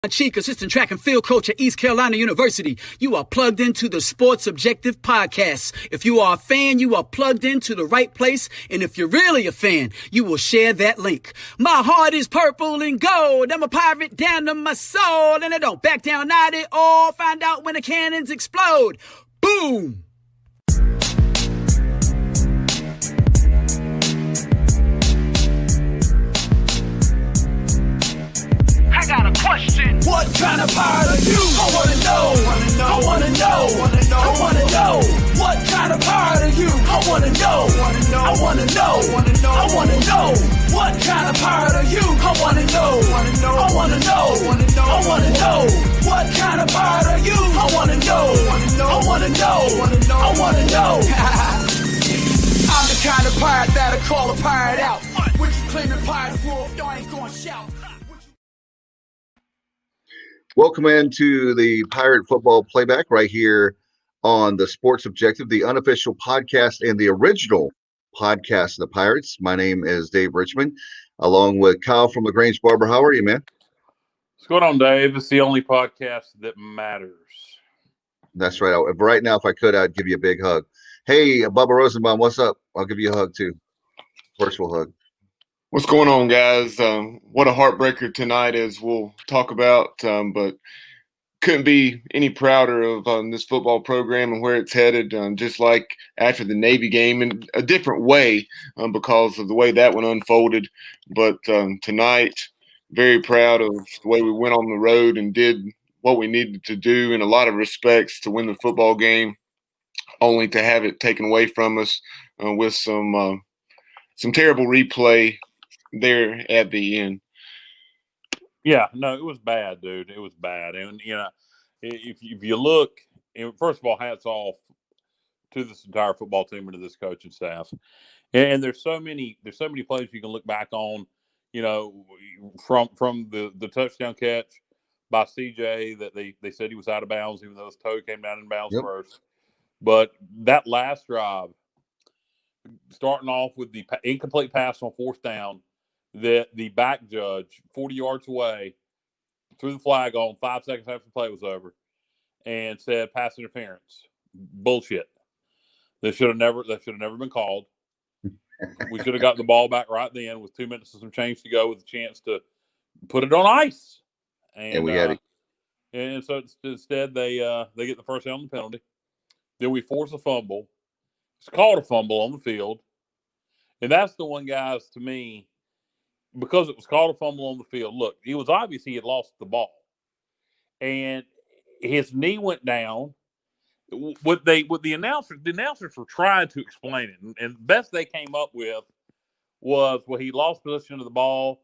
Cheek, assistant track and field coach at East Carolina University. You are plugged into the Sports Objective Podcast. If you are a fan, you are plugged into the right place. And if you're really a fan, you will share that link. My heart is purple and gold. I'm a pirate down to my soul. And I don't back down at it all. Find out when the cannons explode. Boom! I got a question. What kind of pirate are you? I wanna know. I wanna know. I wanna know. What kind of pirate are you? I wanna know. I wanna know. I wanna know. What kind of pirate are you? I wanna know. I wanna know. I wanna know. What kind of pirate are you? I wanna know. I wanna know. I wanna know. I'm the kind of pirate that'll call a pirate out. What you claiming pirate wolf? Y'all ain't gonna shout. Welcome into the Pirate Football Playback right here on the Sports Objective, the unofficial podcast and the original podcast of the Pirates. My name is Dave Richmond, along with Kyle from LaGrange Barber. How are you, man? What's going on, Dave? It's the only podcast that matters. That's right. Right now, if I could, I'd give you a big hug. Hey, Bubba Rosenbaum, what's up? I'll give you a hug, too. Virtual hug. What's going on, guys? What a heartbreaker tonight, as we'll talk about, but couldn't be any prouder of this football program and where it's headed, just like after the Navy game in a different way because of the way that one unfolded. But tonight, very proud of the way we went on the road and did what we needed to do in a lot of respects to win the football game, only to have it taken away from us with some terrible replay there at the end. Yeah, no, it was bad, dude. It was bad. And, you know, if you look, first of all, hats off to this entire football team and to this coaching staff. And there's so many plays you can look back on, you know, from the touchdown catch by CJ that they said he was out of bounds, even though his toe came down in bounds first. But that last drive, starting off with the incomplete pass on fourth down, that the back judge 40 yards away threw the flag on 5 seconds after the play was over and said pass interference. Bullshit. That should have never been called. We should have got the ball back right then with 2 minutes and some change to go with a chance to put it on ice. And we had it. And so instead they get the first down on the penalty. Then we force a fumble. It's called a fumble on the field. And that's the one, guys, to me, because it was called a fumble on the field. Look, it was obvious he had lost the ball. And his knee went down. What the announcers were trying to explain it. And the best they came up with was, well, he lost possession of the ball,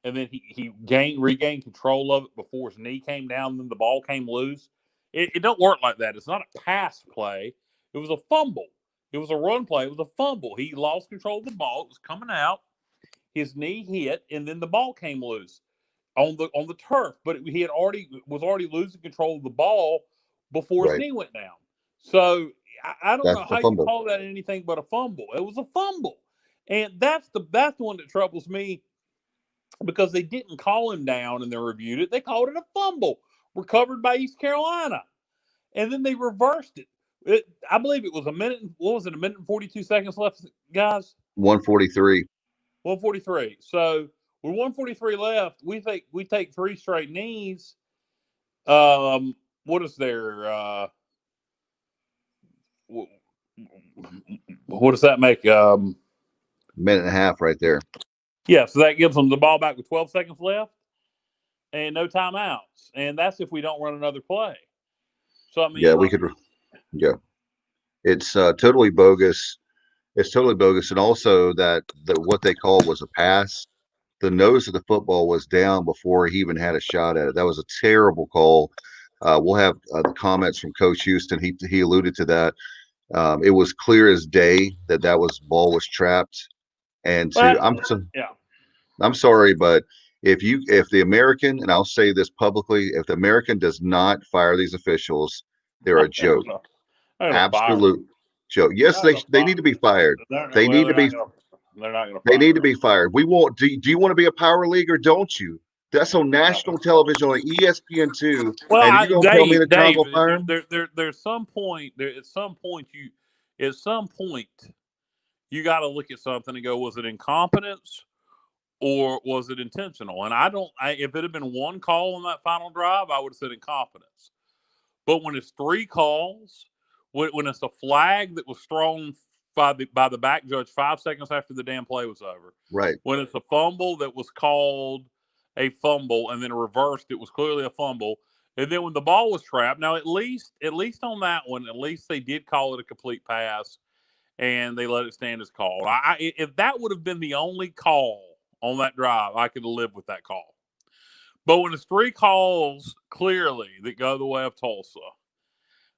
and then he regained control of it before his knee came down, and then the ball came loose. It don't work like that. It's not a pass play. It was a fumble. It was a run play. It was a fumble. He lost control of the ball. It was coming out. His knee hit, and then the ball came loose on the turf. But he was already losing control of the ball before his knee went down. So I don't know how you call that anything but a fumble. It was a fumble, and that's the one that troubles me, because they didn't call him down and they reviewed it. They called it a fumble recovered by East Carolina, and then they reversed it. I believe it was a minute. What was it? A minute and 42 seconds left, guys. 1:43. 1:43. So with 1:43 left, we take 3 straight knees. What is there? What does that make? Minute and a half right there. Yeah, so that gives them the ball back with 12 seconds left and no timeouts. And that's if we don't run another play. So I mean, yeah, we could. Yeah, it's totally bogus. It's totally bogus, and also that what they called was a pass. The nose of the football was down before he even had a shot at it. That was a terrible call. We'll have the comments from Coach Houston. He alluded to that. It was clear as day that ball was trapped. And I'm sorry, but if the American, and I'll say this publicly, if the American does not fire these officials, they're a joke. Absolute joke. Yes, they need to be fired. They need to be fired. We want. Do you want to be a power league or don't you? That's on national television on ESPN2. Well, And you're gonna tell me the Giants Dave, will fire him? there's some point. At some point you got to look at something and go, was it incompetence or was it intentional? And if it had been one call on that final drive, I would have said incompetence. But when it's three calls, when it's a flag that was thrown by the back judge 5 seconds after the damn play was over, Right. when it's a fumble that was called a fumble and then reversed, it was clearly a fumble. And then when the ball was trapped, now at least on that one, at least they did call it a complete pass and they let it stand as called. If that would have been the only call on that drive, I could have lived with that call. But when it's three calls clearly that go the way of Tulsa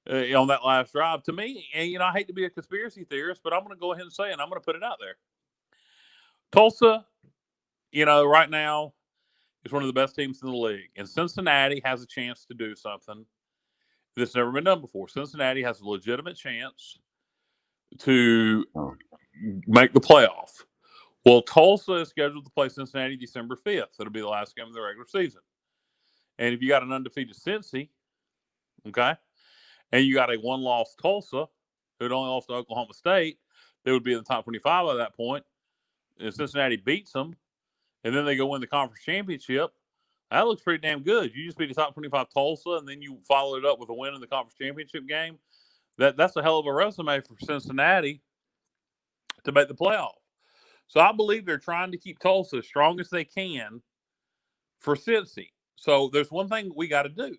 on that last drive, to me, and I hate to be a conspiracy theorist, but I'm going to go ahead and say it, and I'm going to put it out there. Tulsa, right now is one of the best teams in the league, and Cincinnati has a chance to do something that's never been done before. Cincinnati has a legitimate chance to make the playoff. Well, Tulsa is scheduled to play Cincinnati December 5th. It'll be the last game of the regular season. And if you got an undefeated Cincy, okay, and you got a one-loss Tulsa, who'd only lost to Oklahoma State, they would be in the top 25 at that point. If Cincinnati beats them, and then they go win the conference championship, that looks pretty damn good. You just beat the top 25 Tulsa, and then you follow it up with a win in the conference championship game. That's a hell of a resume for Cincinnati to make the playoff. So I believe they're trying to keep Tulsa as strong as they can for Cincy. So there's one thing we got to do.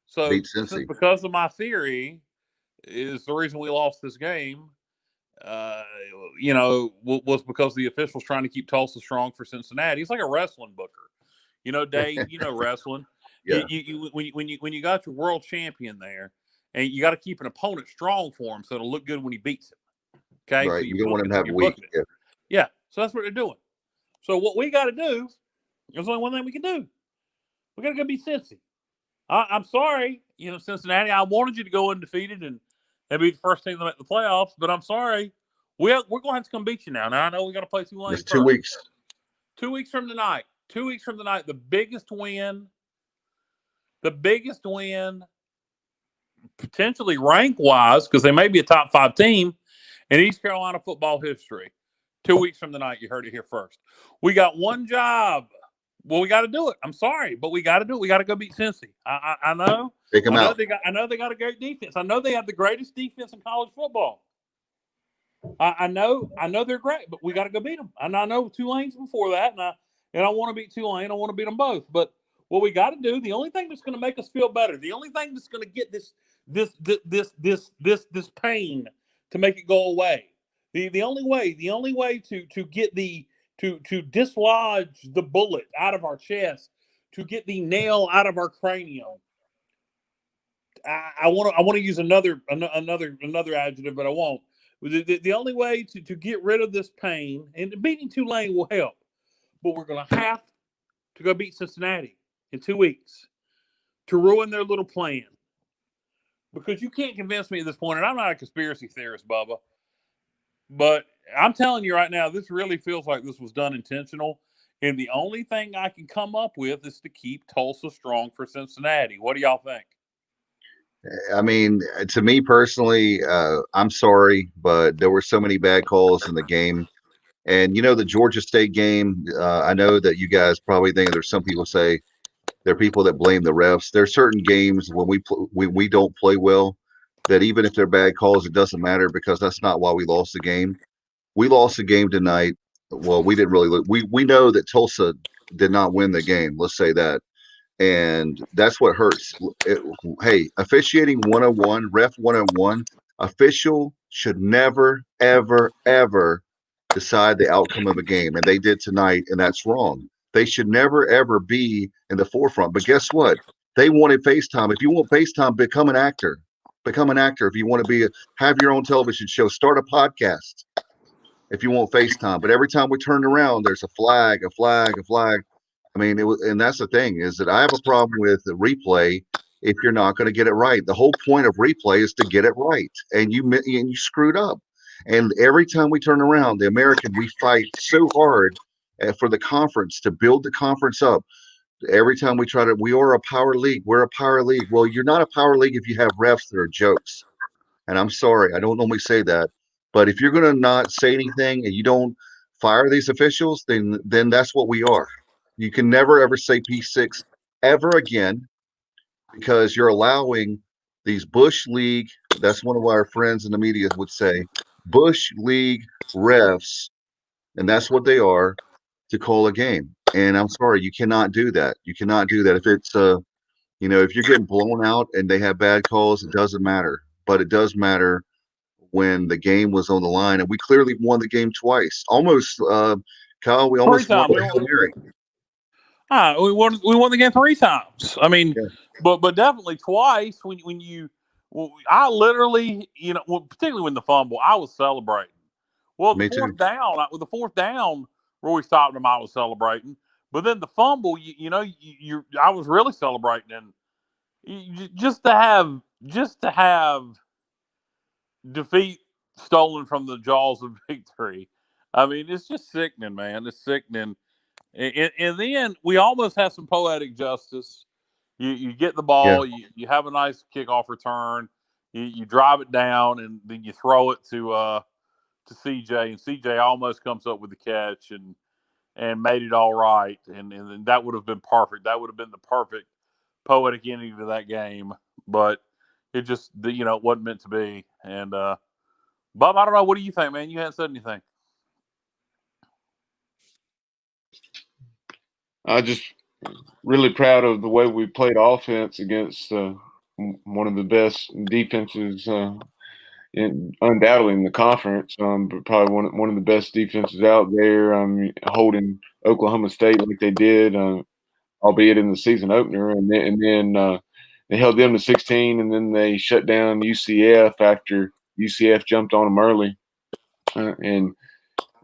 So because of my theory is the reason we lost this game, was because the officials trying to keep Tulsa strong for Cincinnati. It's like a wrestling booker. Dave, wrestling. Yeah. When you got your world champion there, and you got to keep an opponent strong for him so it'll look good when he beats him. Okay, right. So you don't want him to have a week. Yeah, so that's what they're doing. So what we got to do, there's only one thing we can do. We got to go beat Cincy. I'm sorry, Cincinnati. I wanted you to go undefeated and be the first team to make the playoffs, but I'm sorry. We're going to have to come beat you now. Now I know we got to play Tulane. It's 2 weeks. 2 weeks from tonight. 2 weeks from tonight, the biggest win, potentially rank-wise, because they may be a top 5 team in East Carolina football history. 2 weeks from tonight, you heard it here first. We got one job. Well, we got to do it. I'm sorry, but we got to do it. We got to go beat Cincy. I know. Take them out. I know they got a great defense. I know they have the greatest defense in college football. I know they're great, but we got to go beat them. And I know Tulane's before that, and I want to beat Tulane. I want to beat them both. But what we got to do, the only thing that's going to make us feel better, the only thing that's going to get this pain to make it go away, the only way to get to dislodge the bullet out of our chest, to get the nail out of our cranium. I want to use another adjective, but I won't. The only way to get rid of this pain, and beating Tulane will help, but we're going to have to go beat Cincinnati in 2 weeks to ruin their little plan. Because you can't convince me at this point, and I'm not a conspiracy theorist, Bubba, but I'm telling you right now, this really feels like this was done intentional, and the only thing I can come up with is to keep Tulsa strong for Cincinnati. What do y'all think? I mean, to me personally, I'm sorry, but there were so many bad calls in the game. And, the Georgia State game, I know that you guys probably think there's some people say there are people that blame the refs. There are certain games when we don't play well that even if they're bad calls, it doesn't matter because that's not why we lost the game. We lost the game tonight. Well, we didn't really look. We know that Tulsa did not win the game. Let's say that. And that's what hurts. Hey, officiating 101, ref 101, official should never, ever, ever decide the outcome of a game. And they did tonight, and that's wrong. They should never, ever be in the forefront. But guess what? They wanted FaceTime. If you want FaceTime, become an actor. Become an actor. If you want to have your own television show, start a podcast. If you want FaceTime. But every time we turn around, there's a flag. I mean, and that's the thing is that I have a problem with the replay if you're not going to get it right. The whole point of replay is to get it right, and you screwed up. And every time we turn around, the American, we fight so hard for the conference to build the conference up. every time we are a power league. We're a power league. Well, you're not a power league if you have refs that are jokes. And I'm sorry, I don't normally say that, but if you're going to not say anything and you don't fire these officials, then that's what we are. You can never ever say P6 ever again because you're allowing these Bush League, that's one of our friends in the media would say, Bush League refs, and that's what they are, to call a game. And I'm sorry, you cannot do that. You cannot do that. If it's if you're getting blown out and they have bad calls, it doesn't matter. But it does matter when the game was on the line, and we clearly won the game twice. Almost, Kyle, we almost won the Hail Mary. We won the game 3 times. I mean, Yeah. but definitely twice I literally, particularly when the fumble, I was celebrating. Well, Me too. with the fourth down, Roy stopped him. I was celebrating, but then the fumble, I was really celebrating, and just to have defeat stolen from the jaws of victory. I mean, it's just sickening, man. It's sickening. And then we almost have some poetic justice. You get the ball, you have a nice kickoff return, you drive it down, and then you throw it to CJ, and CJ almost comes up with the catch and made it all right, and that would have been perfect. That would have been the perfect poetic ending to that game, but it just it wasn't meant to be. And Bob, I don't know. What do you think, man? You hadn't said anything. I just really proud of the way we played offense against one of the best defenses, undoubtedly in the conference, but probably one of the best defenses out there. Holding Oklahoma State like they did, albeit in the season opener, and then they held them to 16, and then they shut down UCF after UCF jumped on them early, and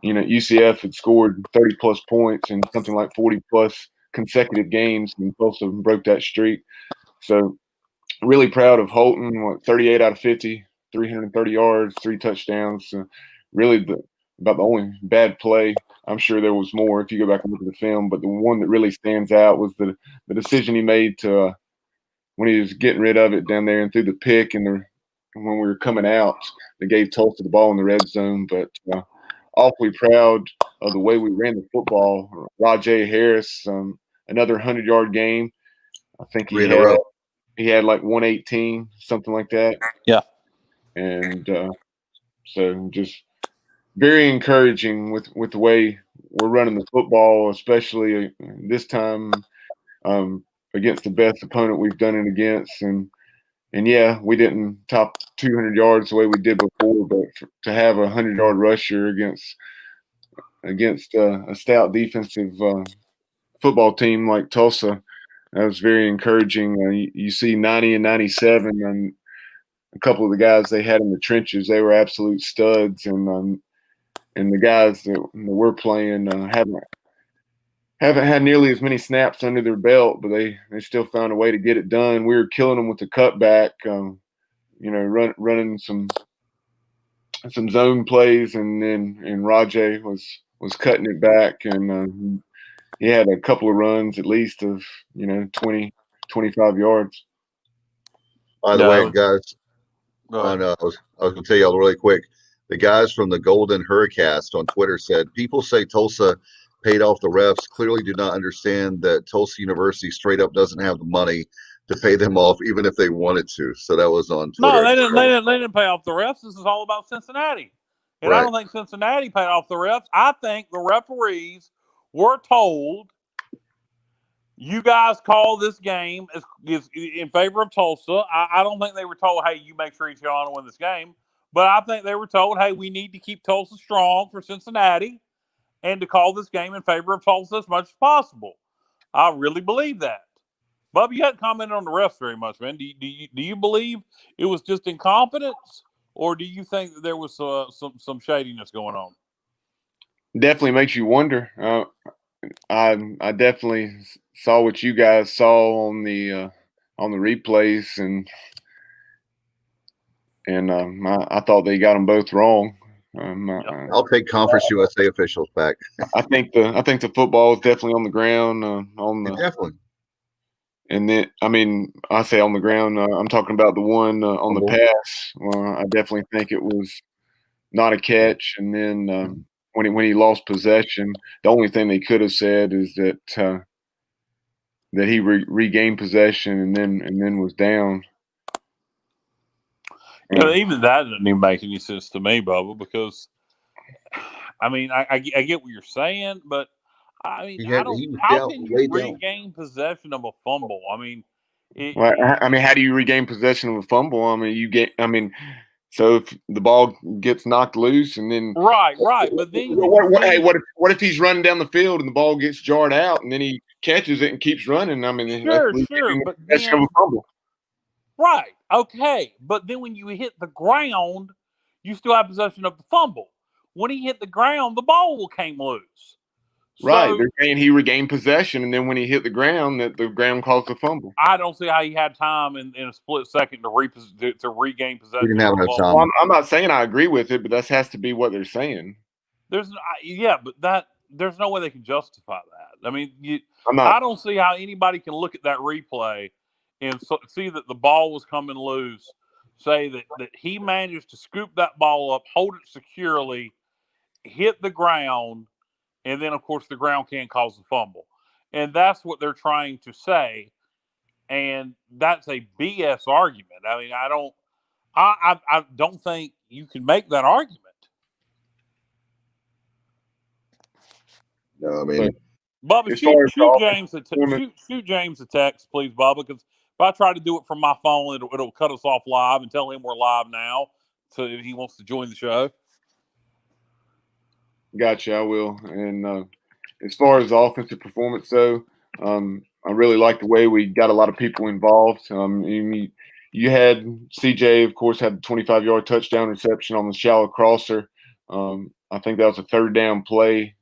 UCF had scored 30-plus points in something like 40-plus consecutive games, and Tulsa broke that streak. So really proud of Holton, 38 out of 50, 330 yards, 3 touchdowns. Really about the only bad play. I'm sure there was more if you go back and look at the film, but the one that really stands out was the decision he made to when he was getting rid of it down there and threw the pick, and when we were coming out, they gave Tulsa the ball in the red zone. But awfully proud of the way we ran the football. Rajay Harris, another 100-yard game. I think he had like 118, something like that. Yeah. And so just very encouraging with the way we're running the football, especially this time against the best opponent we've done it against. And yeah, we didn't top 200 yards the way we did before, but to have a 100-yard rusher against a stout defensive football team like Tulsa, that was very encouraging. You see 90 and 97, and a couple of the guys they had in the trenches, they were absolute studs, and the guys that we're playing haven't had nearly as many snaps under their belt, but they still found a way to get it done. We were killing them with the cutback, running some zone plays, and Rajay was cutting it back, and he had a couple of runs at least of 20, 25 yards. By the way, guys, I was going to tell y'all really quick. The guys from the Golden Hurricast on Twitter said, people say Tulsa paid off the refs, clearly do not understand that Tulsa University straight up doesn't have the money to pay them off, even if they wanted to. So that was on Twitter. No, they didn't pay off the refs. This is all about Cincinnati. And I don't think Cincinnati paid off the refs. I think the referees were told, you guys call this game is in favor of Tulsa. I don't think they were told, hey, you make sure you go on and win this game. But I think they were told, hey, we need to keep Tulsa strong for Cincinnati and to call this game in favor of Tulsa as much as possible. I really believe that. Bub, you hadn't commented on the refs very much, man. Do you believe it was just incompetence, or do you think that there was some shadiness going on? Definitely makes you wonder. I definitely saw what you guys saw on the replays, and I thought they got them both wrong. I'll take Conference USA officials back. I think the football is definitely on the ground. Definitely. And then, I mean, I say on the ground. I'm talking about the one on the pass. I definitely think it was not a catch. And then when he lost possession, the only thing they could have said is that he regained possession and then was down. Even that doesn't even make any sense to me, Bubba, because I mean, I get what you're saying, but I mean, how can you regain possession of a fumble? I mean, how do you regain possession of a fumble? I mean, so if the ball gets knocked loose and then right, but then what if he's running down the field and the ball gets jarred out and then he catches it and keeps running? I mean, sure, but then, of a fumble. Right, okay, but then when you hit the ground, you still have possession of the fumble. When he hit the ground, the ball came loose. Right, they're saying he regained possession, and then when he hit the ground, that the ground caused the fumble. I don't see how he had time in a split second to regain possession. He didn't have enough time. Well, I'm not saying I agree with it, but that has to be what they're saying. There's no way they can justify that. I mean, I don't see how anybody can look at that replay and see that the ball was coming loose, say that he managed to scoop that ball up, hold it securely, hit the ground, and then, of course, the ground can cause the fumble. And that's what they're trying to say. And that's a BS argument. I mean, I don't think you can make that argument. No, I mean, Bubba, shoot James a text, please, Bubba, because if I try to do it from my phone, it'll cut us off live and tell him we're live now. So if he wants to join the show. Gotcha, I will. And as far as the offensive performance, though, I really like the way we got a lot of people involved. You had CJ, of course, had the 25-yard touchdown reception on the shallow crosser. I think that was a third down play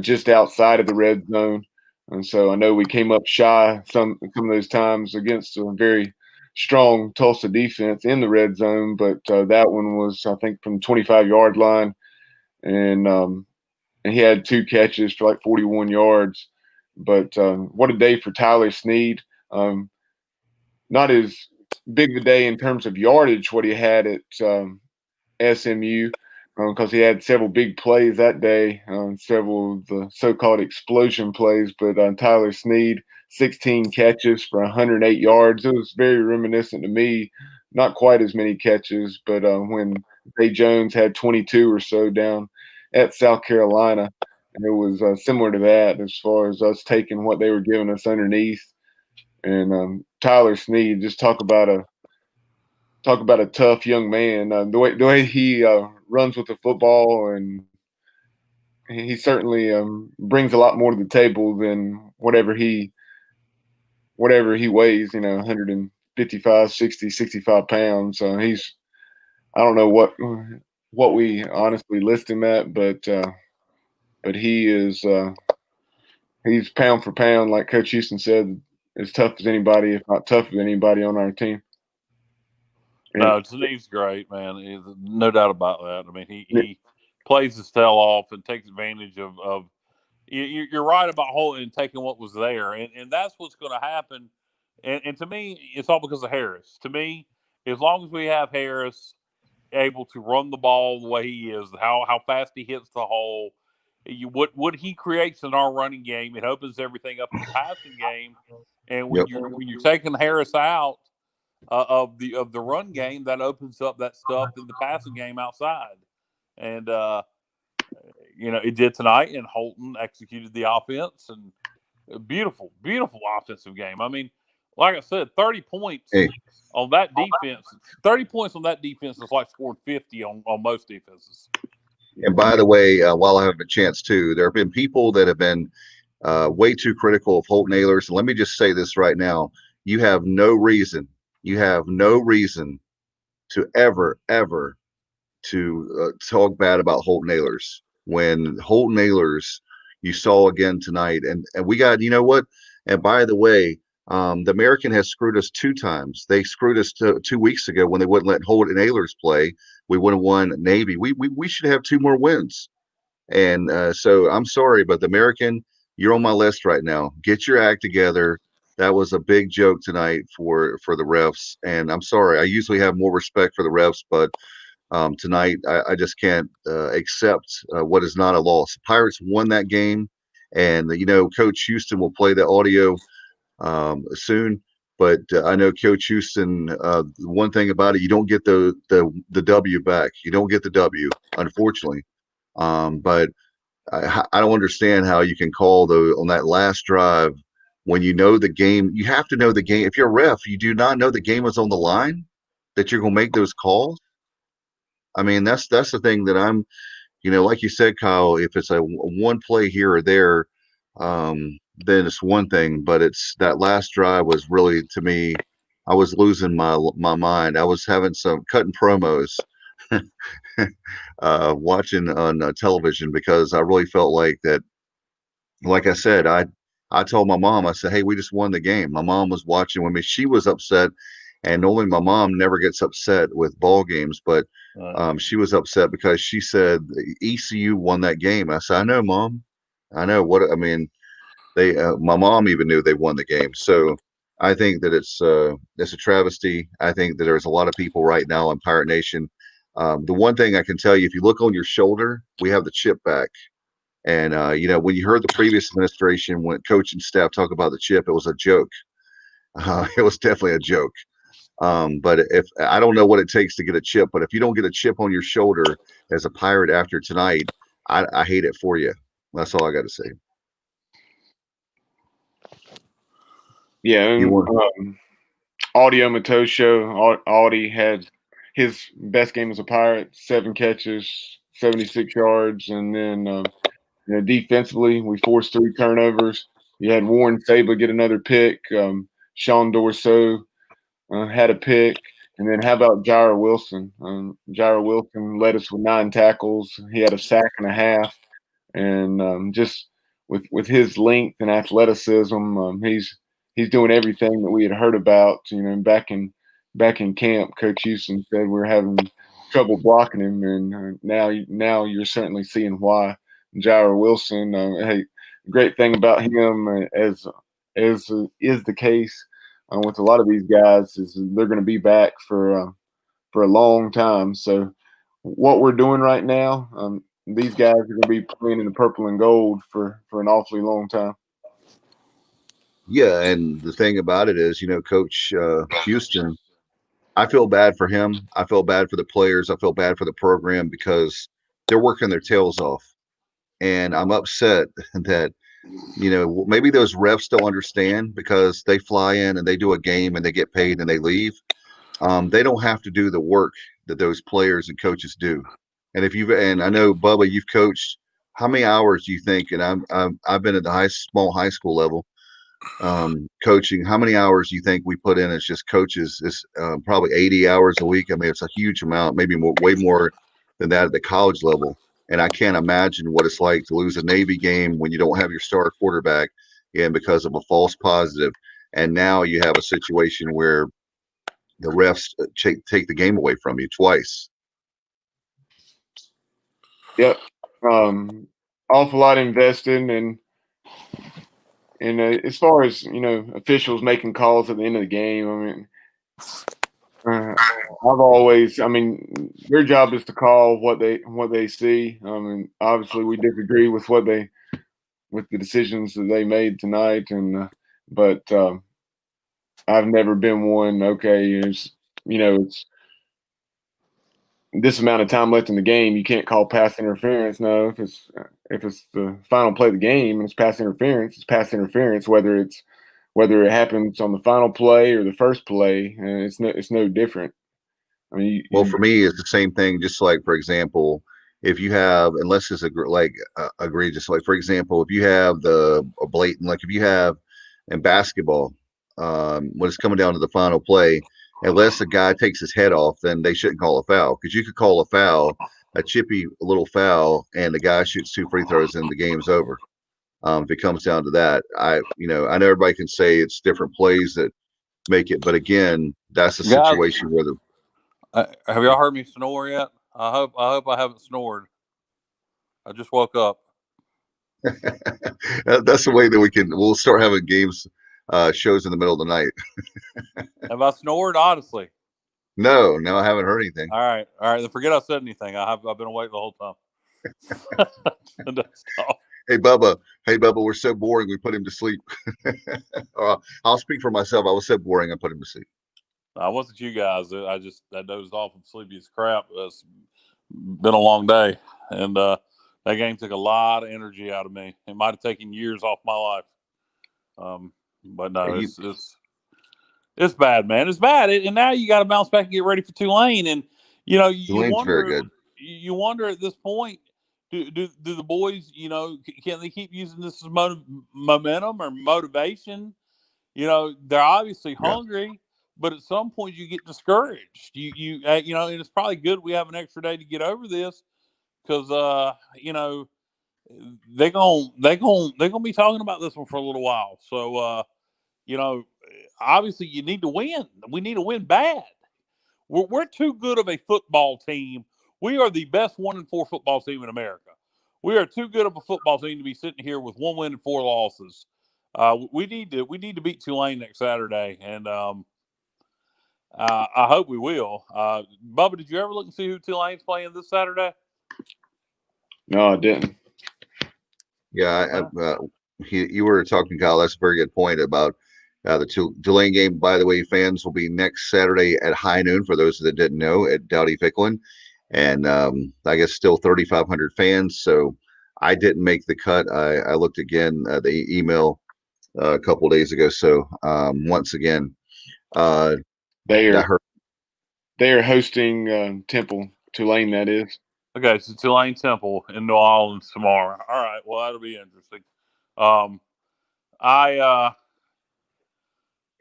just outside of the red zone. And so I know we came up shy some of those times against a very strong Tulsa defense in the red zone, but that one was, I think, from the 25-yard line. And he had 2 catches for like 41 yards. But what a day for Tyler Snead. Not as big of a day in terms of yardage what he had at SMU because he had several big plays that day, several of the so-called explosion plays. But Tyler Snead, 16 catches for 108 yards. It was very reminiscent to me. Not quite as many catches, but when Zay Jones had 22 or so down at South Carolina. And it was similar to that as far as us taking what they were giving us underneath. And Tyler Snead, just talk about a tough young man. The way he runs with the football, and he certainly brings a lot more to the table than whatever he weighs. 155, 60, 65 pounds. I don't know what we honestly list him at, but he is he's pound for pound, like Coach Houston said, as tough as anybody, if not tougher than anybody on our team. No, Snead's great, man. No doubt about that. I mean, he plays his tail off and takes advantage of you're right about holding and taking what was there, and that's what's going to happen. And to me, it's all because of Harris. To me, as long as we have Harris able to run the ball the way he is, how fast he hits the hole, what he creates in our running game, it opens everything up in the passing game. And when you're taking Harris out of the run game, that opens up that stuff in the passing game outside. And it did tonight, and Holton executed the offense, and a beautiful, beautiful offensive game. I mean, like I said, 30 points on that defense. 30 points on that defense is like scoring 50 on most defenses. And by the way, while I have a chance too, there have been people that have been way too critical of Holton Ahlers. And let me just say this right now. You have no reason to ever to talk bad about Holton Ahlers. When Holton Ahlers, you saw again tonight, and we got, you know what? And by the way, The American has screwed us 2 times. They screwed us 2 weeks ago when they wouldn't let Holt and Ehlers play. We would have won Navy. We should have 2 more wins. And so I'm sorry, but the American, you're on my list right now. Get your act together. That was a big joke tonight for the refs. And I'm sorry. I usually have more respect for the refs, but tonight I just can't accept what is not a loss. Pirates won that game, and Coach Houston will play the audio soon. But I know Coach Houston. One thing about it, you don't get the W back. You don't get the W, unfortunately. But I don't understand how you can call on that last drive when you know the game. You have to know the game. If you're a ref, you do not know the game is on the line, that you're going to make those calls. I mean, that's the thing that I'm, like you said, Kyle, if it's a one play here or there, then it's one thing. But it's that last drive was really, to me, I was losing my mind. I was having some cutting promos watching on television because I really felt like that. Like I said, I told my mom, I said, "Hey, we just won the game." My mom was watching with me. She was upset, and normally my mom never gets upset with ball games, but she was upset because she said ECU won that game. I said, "I know, Mom. I know what I mean." They, my mom even knew they won the game. So I think that it's a travesty. I think that there's a lot of people right now in Pirate Nation. The one thing I can tell you, if you look on your shoulder, we have the chip back. And when you heard the previous administration, when coach and staff talk about the chip, it was a joke. It was definitely a joke. But if I don't know what it takes to get a chip, but if you don't get a chip on your shoulder as a Pirate after tonight, I hate it for you. That's all I got to say. Yeah, and Audio Matosho, Audie had his best game as a Pirate, 7 catches, 76 yards, and then defensively we forced 3 turnovers. You had Warren Saba get another pick. Sean Dorso had a pick. And then how about Jair Wilson? Jair Wilson led us with 9 tackles. He had a sack and a half. And just with his length and athleticism, he's doing everything that we had heard about. Back in camp, Coach Houston said we're having trouble blocking him, and now you're certainly seeing why. Jair Wilson, hey, great thing about him, as is the case with a lot of these guys, is they're going to be back for a long time. So what we're doing right now, these guys are going to be playing in the purple and gold for an awfully long time. Yeah, and the thing about it is, Coach Houston, I feel bad for him. I feel bad for the players. I feel bad for the program because they're working their tails off. And I'm upset that, maybe those refs don't understand because they fly in and they do a game and they get paid and they leave. They don't have to do the work that those players and coaches do. And and I know, Bubba, you've coached, how many hours do you think, and I've been at the small high school level, coaching, how many hours do you think we put in as just coaches? Is probably 80 hours a week. I mean, it's a huge amount, maybe way more than that at the college level. And I can't imagine what it's like to lose a Navy game when you don't have your star quarterback and because of a false positive. And now you have a situation where the refs take the game away from you twice. Yep. Awful lot invested, and as far as officials making calls at the end of the game, I mean, their job is to call what they see. I mean, obviously we disagree with with the decisions that they made tonight, but I've never been one. Okay, it's this amount of time left in the game, you can't call pass interference. No, if it's the final play of the game and it's pass interference, it's pass interference. Whether it happens on the final play or the first play, it's no different. I mean, for me, it's the same thing. Just like, for example, if you have, unless it's egregious, like for example, if you have a blatant, like if you have in basketball, when it's coming down to the final play, unless a guy takes his head off, then they shouldn't call a foul, because you could call a foul, a chippy little foul, and the guy shoots 2 free throws and the game's over. If it comes down to that, I know everybody can say it's different plays that make it, but again, that's a Guys, situation where the have y'all heard me snore yet? I hope I haven't snored. I just woke up. that's the way that we'll start having games, shows in the middle of the night. Have I snored? Honestly. No, I haven't heard anything. All right. Then forget I said anything. I've been awake the whole time. Hey Bubba, we're so boring. We put him to sleep. I'll speak for myself. I was so boring. I put him to sleep. I wasn't you guys. I dozed off and sleepy as crap. It's been a long day, and that game took a lot of energy out of me. It might have taken years off my life. But no, it's bad, man. It's bad, and now you got to bounce back and get ready for Tulane. And you Tulane's very good. You wonder at this point, do the boys, can they keep using this as momentum or motivation? They're obviously hungry, but at some point you get discouraged. And it's probably good we have an extra day to get over this because they're gonna be talking about this one for a little while. So obviously you need to win. We need to win bad. We're too good of a football team. We are the best 1-4 football team in America. We are too good of a football team to be sitting here with 1 win and 4 losses. We need to beat Tulane next Saturday, and I hope we will. Bubba, did you ever look and see who Tulane's playing this Saturday? No, I didn't. Yeah, you were talking, Kyle. That's a very good point about the Tulane game. By the way, fans will be next Saturday at high noon. For those that didn't know, at Dowdy Ficklin, and I guess still 3,500 fans. So I didn't make the cut. I looked again the email a couple of days ago. So once again, they are hosting Temple, Tulane. That is. Okay, so Tulane Temple in New Orleans tomorrow. All right, well that'll be interesting.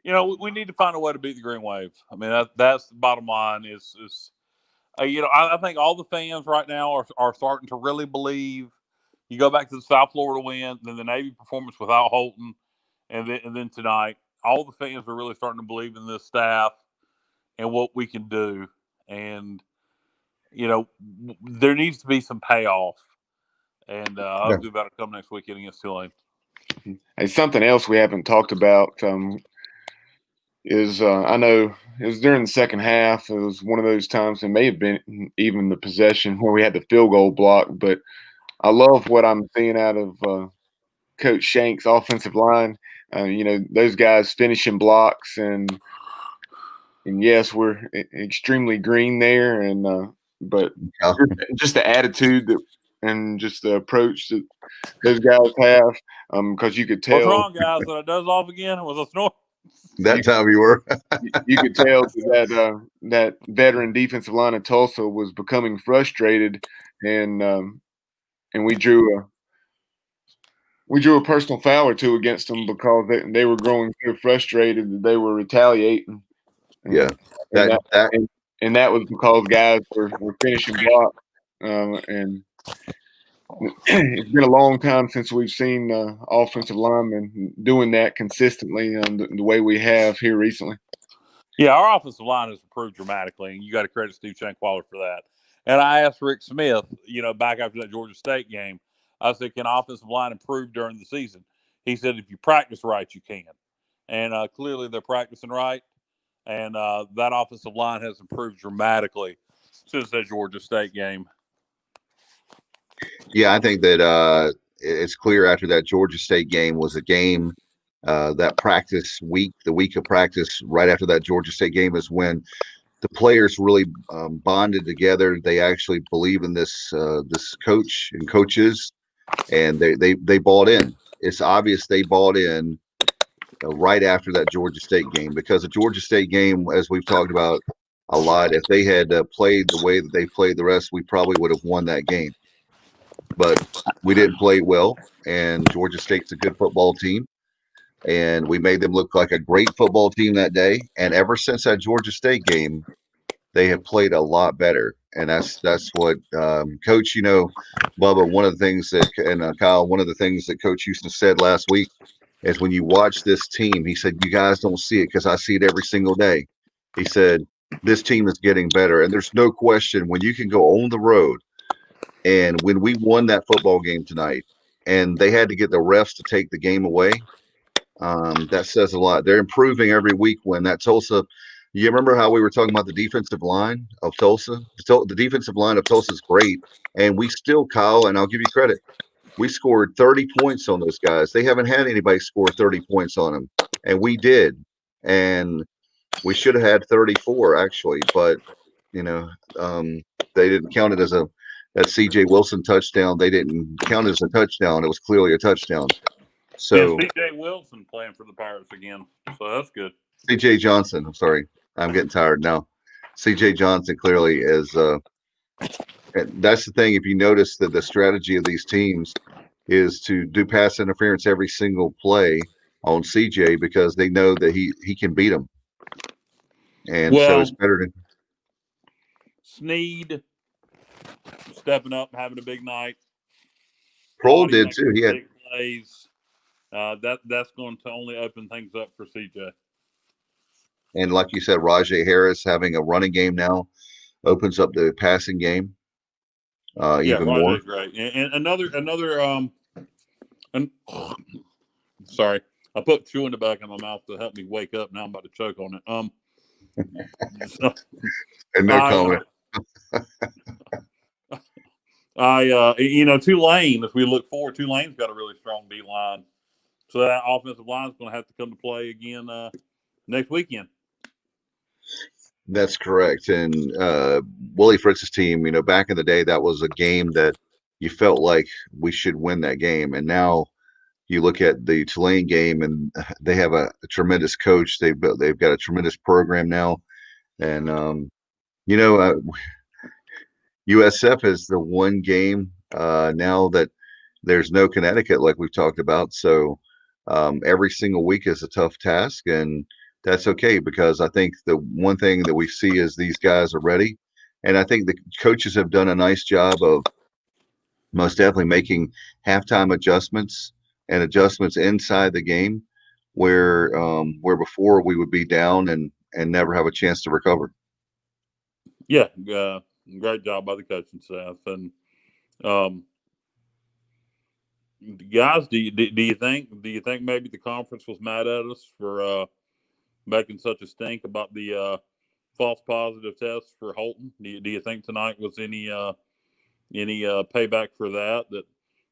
We need to find a way to beat the Green Wave. I mean, that's the bottom line. I think all the fans right now are starting to really believe. You go back to the South Florida win, then the Navy performance without Holton, and then tonight, all the fans are really starting to believe in this staff and what we can do. And there needs to be some payoff, and hopefully that'll come next weekend against Tulane. And something else we haven't talked about is I know it was during the second half. It was one of those times, it may have been even the possession where we had the field goal block. But I love what I'm seeing out of Coach Shank's offensive line. Those guys finishing blocks, and yes, we're extremely green there, but just the attitude and just the approach that those guys have, because you could tell. What's wrong, guys? Did I doze off again? Was I snoring? That time you were. You could tell that veteran defensive line of Tulsa was becoming frustrated, and we drew a personal foul or two against them because they were growing so frustrated that they were retaliating. Yeah, and that was because guys were finishing blocks, and it's been a long time since we've seen offensive linemen doing that consistently the way we have here recently. Yeah, our offensive line has improved dramatically, and you got to credit Steve Shankwaller for that. And I asked Rick Smith, back after that Georgia State game, I said, can offensive line improve during the season? He said, if you practice right, you can. And clearly they're practicing right. And that offensive line has improved dramatically since that Georgia State game. Yeah, I think that it's clear after that Georgia State game was a game that practice week, the week of practice right after that Georgia State game is when the players really bonded together. They actually believe in this coach and coaches, and they bought in. It's obvious they bought in right after that Georgia State game, because the Georgia State game, as we've talked about a lot, if they had played the way that they played the rest, we probably would have won that game. But we didn't play well, and Georgia State's a good football team, and we made them look like a great football team that day. And ever since that Georgia State game, they have played a lot better. and that's what Coach. Bubba. One of the things that and Kyle. One of the things that Coach Houston said last week is when you watch this team, he said you guys don't see it because I see it every single day. He said this team is getting better, and there's no question when you can go on the road. And when we won that football game tonight, and they had to get the refs to take the game away, that says a lot. They're improving every week. When that Tulsa, you remember how we were talking about the defensive line of Tulsa? The defensive line of Tulsa is great, and we still, Kyle, and I'll give you credit. We scored 30 points on those guys. They haven't had anybody score 30 points on them, and we did. And we should have had 34 actually, but you know, they didn't count it as that C.J. Wilson touchdown. They didn't count it as a touchdown. It was clearly a touchdown. Yeah, So C.J. Wilson playing for the Pirates again, so that's good. C.J. Johnson. I'm sorry, I'm getting tired now. C.J. Johnson clearly is. And that's the thing. If you notice that the strategy of these teams is to do pass interference every single play on CJ because they know that he can beat them, and so it's better to. Sneed stepping up, having a big night. Kroll did too. He had big plays. That's going to only open things up for CJ. And like you said, Rajay Harris having a running game now opens up the passing game even more. Great. And another sorry, I put chew in the back of my mouth to help me wake up. Now I'm about to choke on it. And no comment. Tulane, if we look forward, Tulane's got a really strong D line. So that offensive line is going to have to come to play again next weekend. That's correct. And Willie Fritz's team, back in the day, that was a game that you felt like we should win that game. And now you look at the Tulane game, and they have a tremendous coach. They've got a tremendous program now. And, USF is the one game now that there's no Connecticut like we've talked about. So every single week is a tough task, and that's okay because I think the one thing that we see is these guys are ready. And I think the coaches have done a nice job of most definitely making halftime adjustments and adjustments inside the game where before we would be down and never have a chance to recover. Yeah, great job by the coaching staff. And guys, do you think maybe the conference was mad at us for making such a stink about the false positive test for Holton? Do you think tonight was any payback for that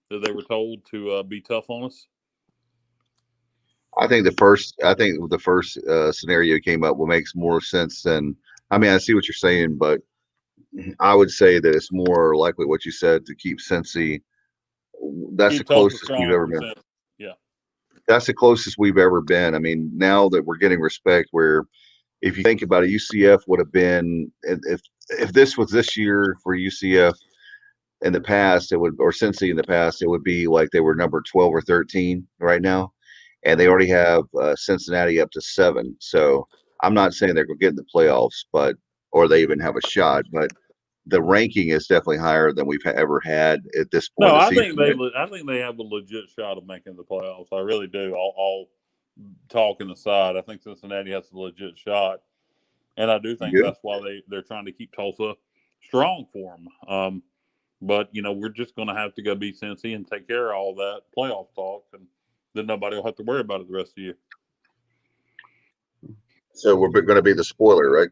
they were told to be tough on us? I think the first scenario came up makes more sense than. I mean, I see what you're saying, but I would say that it's more likely what you said to keep Cincy. That's the closest we've ever been. Yeah, that's the closest we've ever been. I mean, now that we're getting respect, where if you think about it, UCF would have been if this was this year for UCF in the past, or Cincy in the past, it would be like they were number 12 or 13 right now, and they already have Cincinnati up to 7. So I'm not saying they're going to get in the playoffs, or they even have a shot, but the ranking is definitely higher than we've ever had at this point. No, I think they have a legit shot of making the playoffs. I really do. All talking aside, I think Cincinnati has a legit shot, and I do think that's why they're trying to keep Tulsa strong for them. But we're just going to have to go beat Cincy and take care of all that playoff talk, and then nobody will have to worry about it the rest of the year. So we're going to be the spoiler, right?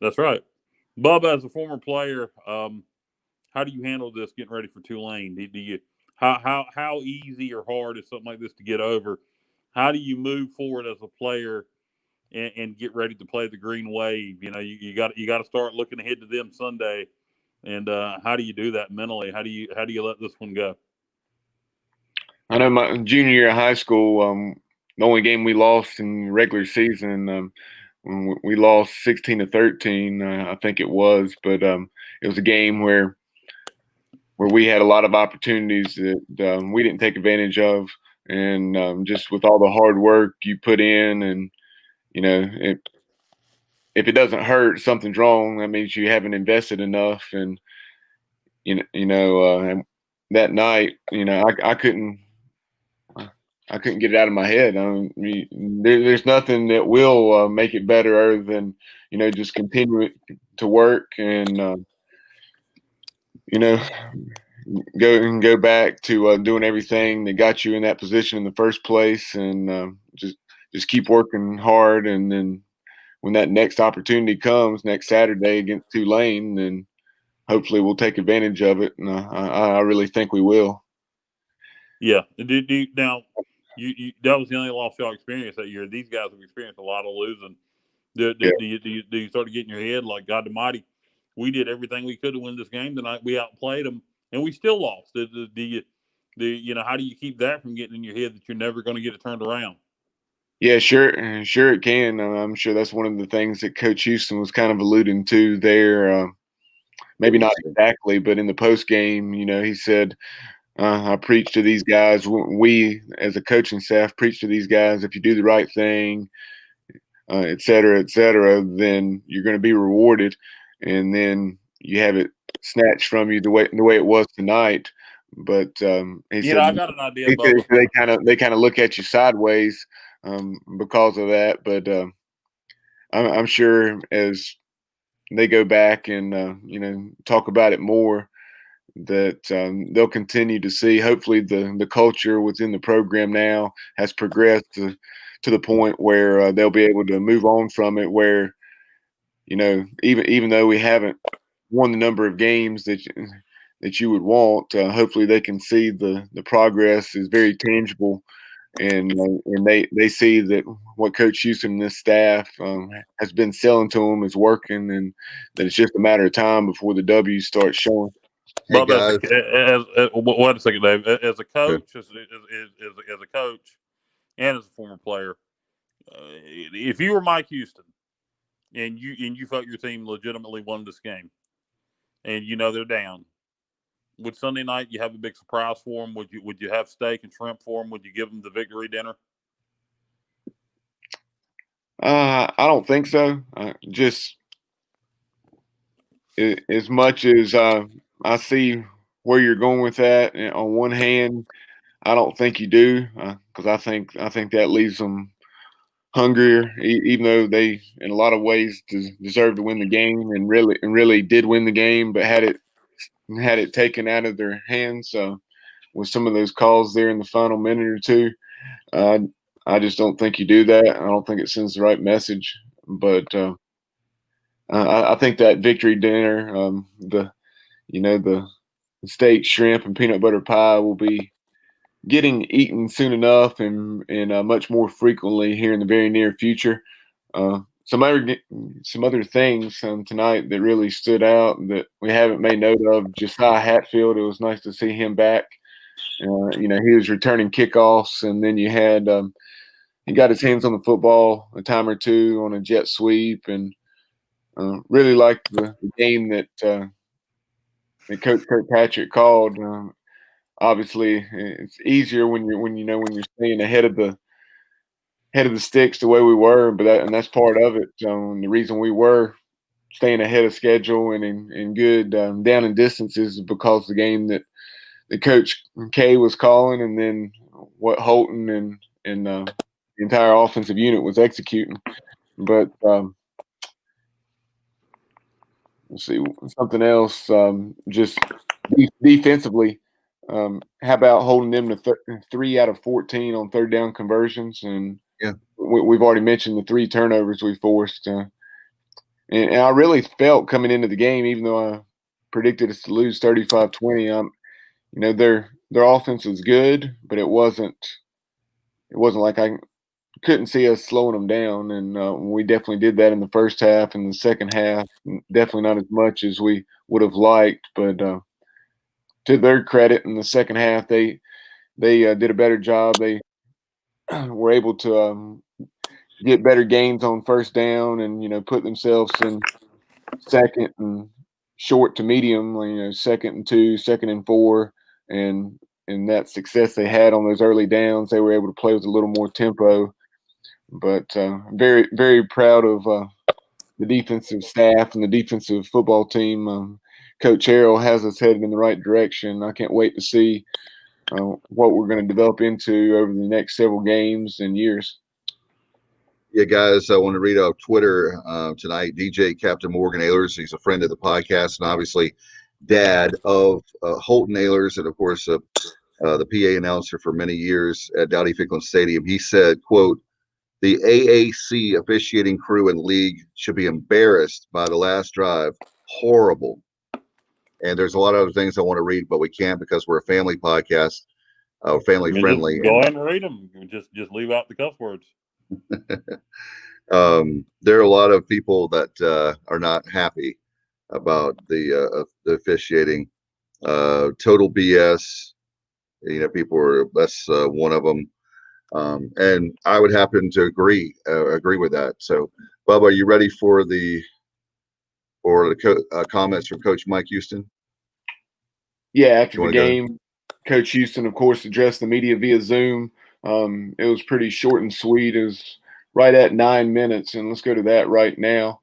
That's right. Bubba, as a former player, how do you handle this getting ready for Tulane? Do you how easy or hard is something like this to get over? How do you move forward as a player and get ready to play the Green Wave? You got to start looking ahead to them Sunday. And how do you do that mentally? How do you let this one go? I know my junior year of high school, the only game we lost in regular season, we lost 16-13, I think it was. But it was a game where we had a lot of opportunities that we didn't take advantage of, and just with all the hard work you put in, and if it doesn't hurt, something's wrong. That means you haven't invested enough. And that night, I couldn't get it out of my head. There's nothing that will make it better other than just continue to work and go back to doing everything that got you in that position in the first place, and just keep working hard. And then when that next opportunity comes next Saturday against Tulane, then hopefully we'll take advantage of it. And I really think we will. Yeah. Now, that was the only loss y'all experienced that year. These guys have experienced a lot of losing. Do you start to get in your head like, God Almighty, we did everything we could to win this game tonight. We outplayed them, and we still lost. How do you keep that from getting in your head that you're never going to get it turned around? Yeah, sure it can. I'm sure that's one of the things that Coach Houston was kind of alluding to there. Maybe not exactly, but in the post game, he said, I preach to these guys. We, as a coaching staff, preach to these guys. If you do the right thing, et cetera, then you're going to be rewarded. And then you have it snatched from you the way it was tonight. But he said, I got an idea. They kind of look at you sideways because of that. But I'm sure as they go back and talk about it more, that they'll continue to see. Hopefully, the culture within the program now has progressed to the point where they'll be able to move on from it. Where even though we haven't won the number of games that you would want, hopefully they can see the progress is very tangible, and they see that what Coach Houston and this staff has been selling to them is working, and that it's just a matter of time before the W's start showing. Hey, guys. Wait a second, Dave. As a coach, as a coach, and as a former player, if you were Mike Houston and you felt your team legitimately won this game, and they're down, would Sunday night you have a big surprise for them? Would you have steak and shrimp for them? Would you give them the victory dinner? I don't think so. Just as much as I see where you're going with that. And on one hand, I don't think you do, because I think that leaves them hungrier, even though they, in a lot of ways, deserve to win the game and really did win the game, but had it taken out of their hands with some of those calls there in the final minute or two. I just don't think you do that. I don't think it sends the right message. But I think that victory dinner, the steak, shrimp, and peanut butter pie will be getting eaten soon enough and much more frequently here in the very near future. Some other things tonight that really stood out that we haven't made note of. Josiah Hatfield, it was nice to see him back. He was returning kickoffs, and then you had he got his hands on the football a time or two on a jet sweep, and really liked the game that Coach Kirkpatrick called. Obviously, it's easier when you're staying ahead of the sticks the way we were, but that's part of it. The reason we were staying ahead of schedule and in good down and distances is because the game that Coach K was calling, and then what Holton and the entire offensive unit was executing. But let's see, something else. Just defensively, how about holding them to 3 out of 14 on third down conversions? And yeah, we've already mentioned the 3 turnovers we forced. And I really felt coming into the game, even though I predicted us to lose 35-20, their offense was good, but it wasn't like I couldn't see us slowing them down, and we definitely did that in the first half. And the second half, definitely not as much as we would have liked, but to their credit, in the second half, they did a better job. They were able to get better gains on first down, and put themselves in second and short to medium, 2nd and 2, 2nd and 4, and that success they had on those early downs, they were able to play with a little more tempo. But very, very proud of the defensive staff and the defensive football team. Coach Harrell has us headed in the right direction. I can't wait to see what we're going to develop into over the next several games and years. Yeah, guys, I want to read off Twitter tonight. DJ Captain Morgan Ehlers, he's a friend of the podcast and obviously dad of Holton Ehlers, and of course the PA announcer for many years at Dowdy Ficklen Stadium. He said, quote, "The AAC officiating crew and league should be embarrassed by the last drive. Horrible." And there's a lot of other things I want to read, but we can't because we're a family podcast, family friendly. Go ahead and read them. Just leave out the cuss words. There are a lot of people that are not happy about the officiating. Total BS. You know, people are. That's one of them. And I would happen to agree with that. So, Bubba, are you ready for the comments from Coach Mike Houston? Yeah, after the game, Coach Houston, of course, addressed the media via Zoom. It was pretty short and sweet. It was right at 9 minutes, and let's go to that right now.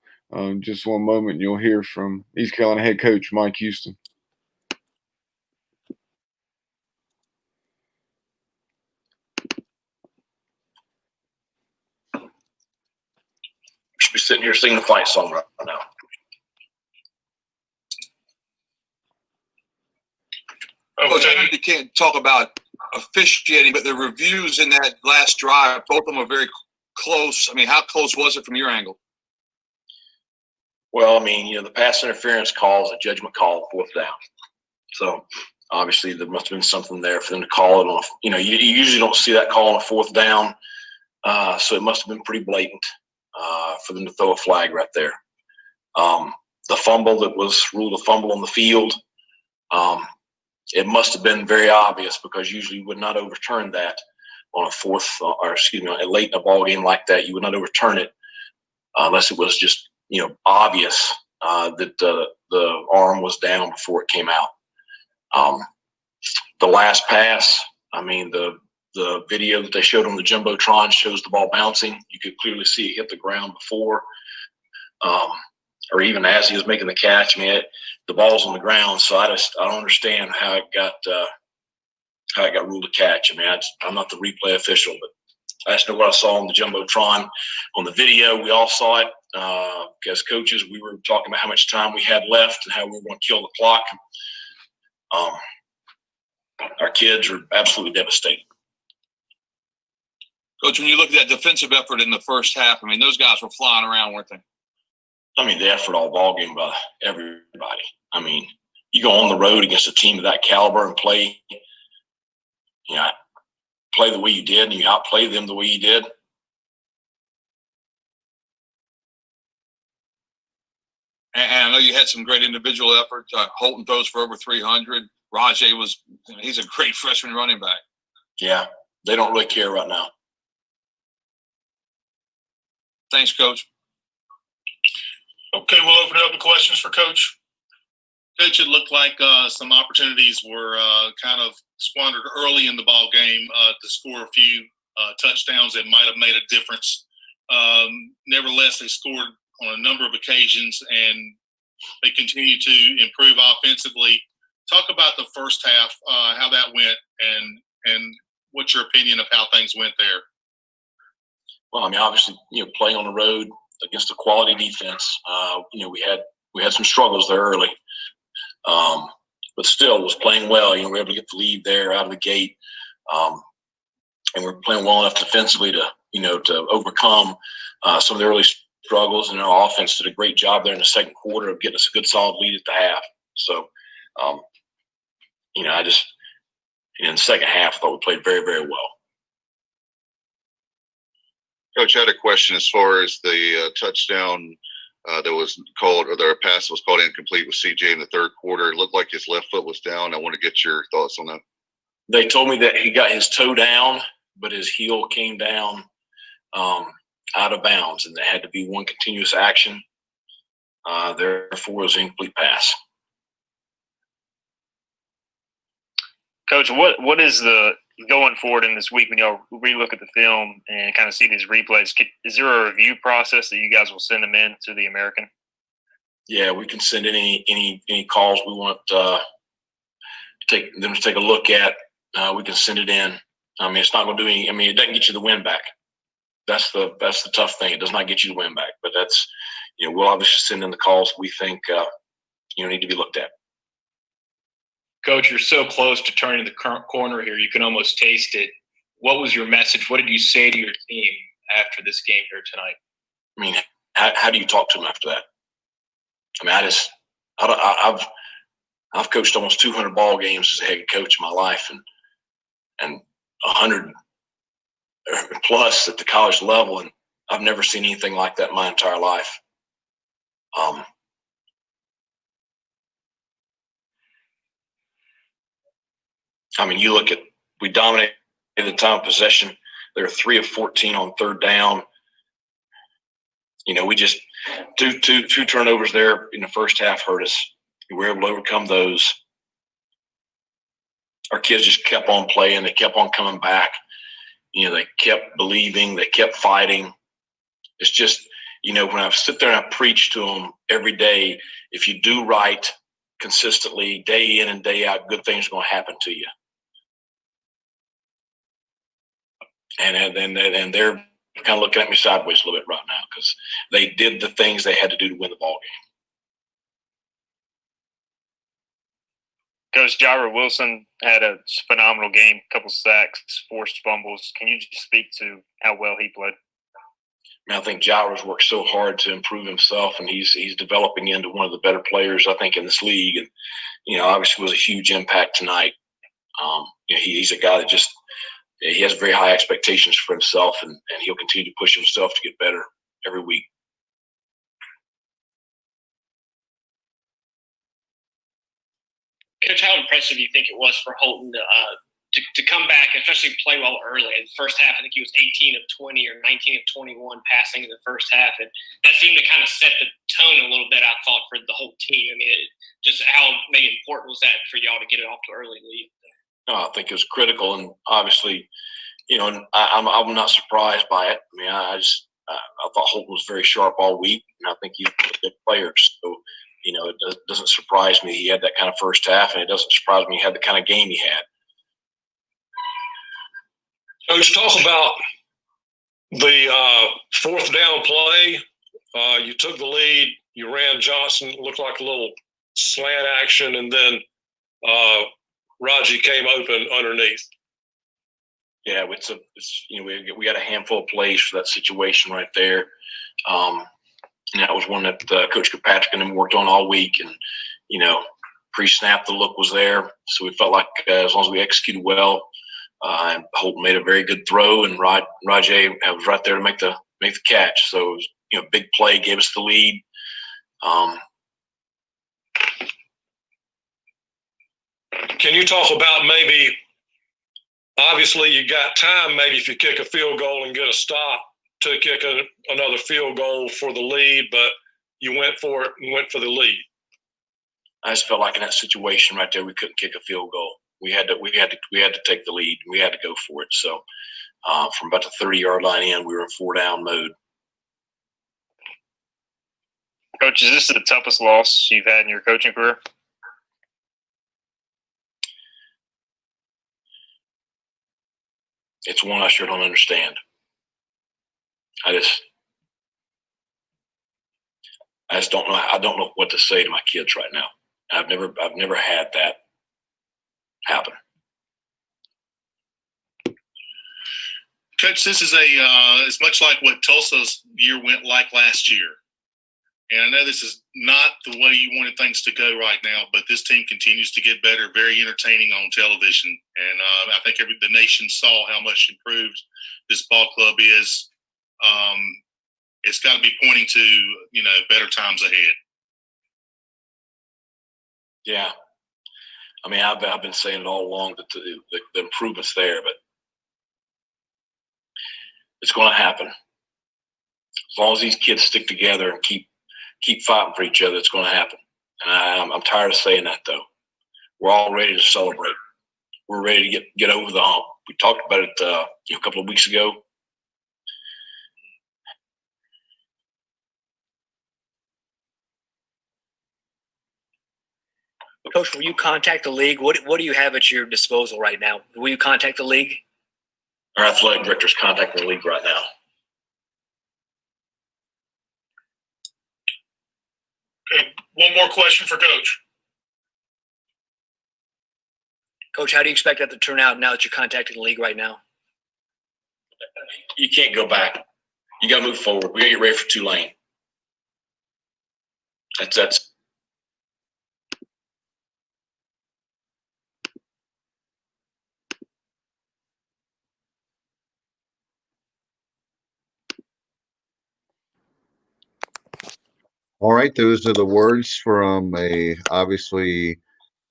Just one moment, you'll hear from East Carolina head coach Mike Houston. Should be sitting here singing the fight song right now. Coach, I know you can't talk about officiating, but the reviews in that last drive, both of them are very close. I mean, how close was it from your angle? Well, I mean, the pass interference call is a judgment call, fourth down. So obviously there must have been something there for them to call it on. You usually don't see that call on a fourth down. So it must have been pretty blatant for them to throw a flag right there. The fumble that was ruled a fumble on the field, it must have been very obvious because usually you would not overturn that on a late in a ball game like that. You would not overturn it unless it was just, obvious that the arm was down before it came out. The last pass, I mean, the video that they showed on the Jumbotron shows the ball bouncing. You could clearly see it hit the ground before, or even as he was making the catch. I mean, the ball's on the ground, so I don't understand how it got ruled a catch. I mean, I'm not the replay official, but I just know what I saw on the Jumbotron. On the video, we all saw it. As coaches, we were talking about how much time we had left and how we were going to kill the clock. Our kids are absolutely devastated. Coach, when you look at that defensive effort in the first half, I mean, those guys were flying around, weren't they? I mean, the effort all ball game by everybody. I mean, you go on the road against a team of that caliber and play the way you did, and you outplay them the way you did. And I know you had some great individual efforts. Holton throws for over 300. Rajay he's a great freshman running back. Yeah, they don't really care right now. Thanks, Coach. Okay, we'll open it up to questions for Coach. Coach, it looked like some opportunities were kind of squandered early in the ball game to score a few touchdowns that might have made a difference. Nevertheless, they scored on a number of occasions, and they continue to improve offensively. Talk about the first half, how that went, and what's your opinion of how things went there? Well, I mean, obviously, playing on the road against a quality defense, we had some struggles there early, but still was playing well. We were able to get the lead there out of the gate, and we're playing well enough defensively to overcome some of the early struggles. And our offense did a great job there in the second quarter of getting us a good solid lead at the half. So, I just in the second half I thought we played very, very well. Coach, I had a question as far as the touchdown that was called, or the pass was called incomplete with CJ in the third quarter. It looked like his left foot was down. I want to get your thoughts on that. They told me that he got his toe down, but his heel came down out of bounds, and there had to be one continuous action. Therefore, it was an incomplete pass. Coach, what is the going forward in this week, when y'all relook at the film and kind of see these replays, is there a review process that you guys will send them in to the American? Yeah, we can send in any calls we want take them to take a look at. We can send it in. I mean, it's not going to do any. I mean, it doesn't get you the win back. That's the tough thing. It does not get you the win back. But that's, we'll obviously send in the calls we think need to be looked at. Coach, you're so close to turning the current corner here. You can almost taste it. What was your message? What did you say to your team after this game here tonight? I mean, how do you talk to them after that? I mean, I've coached almost 200 ball games as a head coach in my life, and 100 plus at the college level, and I've never seen anything like that in my entire life. I mean, you look at, we dominated the time of possession. They're 3 of 14 on third down. We just two turnovers there in the first half hurt us. We were able to overcome those. Our kids just kept on playing. They kept on coming back. They kept believing. They kept fighting. It's just, when I sit there and I preach to them every day, if you do right consistently, day in and day out, good things are going to happen to you. And they're kind of looking at me sideways a little bit right now because they did the things they had to do to win the ball game. Coach, Jaira Wilson had a phenomenal game, a couple sacks, forced fumbles. Can you just speak to how well he played? I think Jaira's worked so hard to improve himself, and he's developing into one of the better players, I think, in this league. And, obviously was a huge impact tonight. He's a guy that just – he has very high expectations for himself, and he'll continue to push himself to get better every week. Coach, how impressive do you think it was for Holton to come back and especially play well early? In the first half, I think he was 18 of 20 or 19 of 21 passing in the first half, and that seemed to kind of set the tone a little bit, I thought, for the whole team. I mean, just how maybe important was that for y'all to get it off to an early lead? No, I think it was critical, and obviously, I'm not surprised by it. I mean, I thought Holton was very sharp all week, and I think he's a good player. So, it doesn't surprise me he had that kind of first half, and it doesn't surprise me he had the kind of game he had. Coach, talk about the fourth down play. You took the lead. You ran Johnson, looked like a little slant action, and then Raji came open underneath. Yeah, we got a handful of plays for that situation right there. And that was one that Coach Kirkpatrick and him worked on all week. And, pre-snap, the look was there. So we felt like as long as we executed well, and Holton made a very good throw, and Rajay was right there to make the catch. So it was, big play, gave us the lead. Can you talk about maybe, obviously you got time, maybe if you kick a field goal and get a stop to kick another field goal for the lead, but you went for it and went for the lead? I just felt like in that situation right there, we couldn't kick a field goal. We had to take the lead. We had to go for it. So from about the 30-yard line in, we were in 4-down mode. Coach, is this the toughest loss you've had in your coaching career? It's one I sure don't understand. I just don't know. I don't know what to say to my kids right now. I've never had that happen. Coach, this is it's much like what Tulsa's year went like last year. And I know this is not the way you wanted things to go right now, but this team continues to get better, very entertaining on television. And I think the nation saw how much improved this ball club is. It's got to be pointing to, better times ahead. Yeah. I mean, I've been saying it all along that the improvement's there, but it's going to happen. As long as these kids stick together and keep fighting for each other, it's going to happen. And I'm tired of saying that, though. We're all ready to celebrate. We're ready to get over the hump. We talked about it a couple of weeks ago. Coach, will you contact the league? What do you have at your disposal right now? Will you contact the league? Our athletic director is contacting the league right now. Okay, one more question for Coach. Coach, how do you expect that to turn out now that you're contacting the league right now? You can't go back. You got to move forward. We got to get ready for Tulane. That's All right, those are the words from a obviously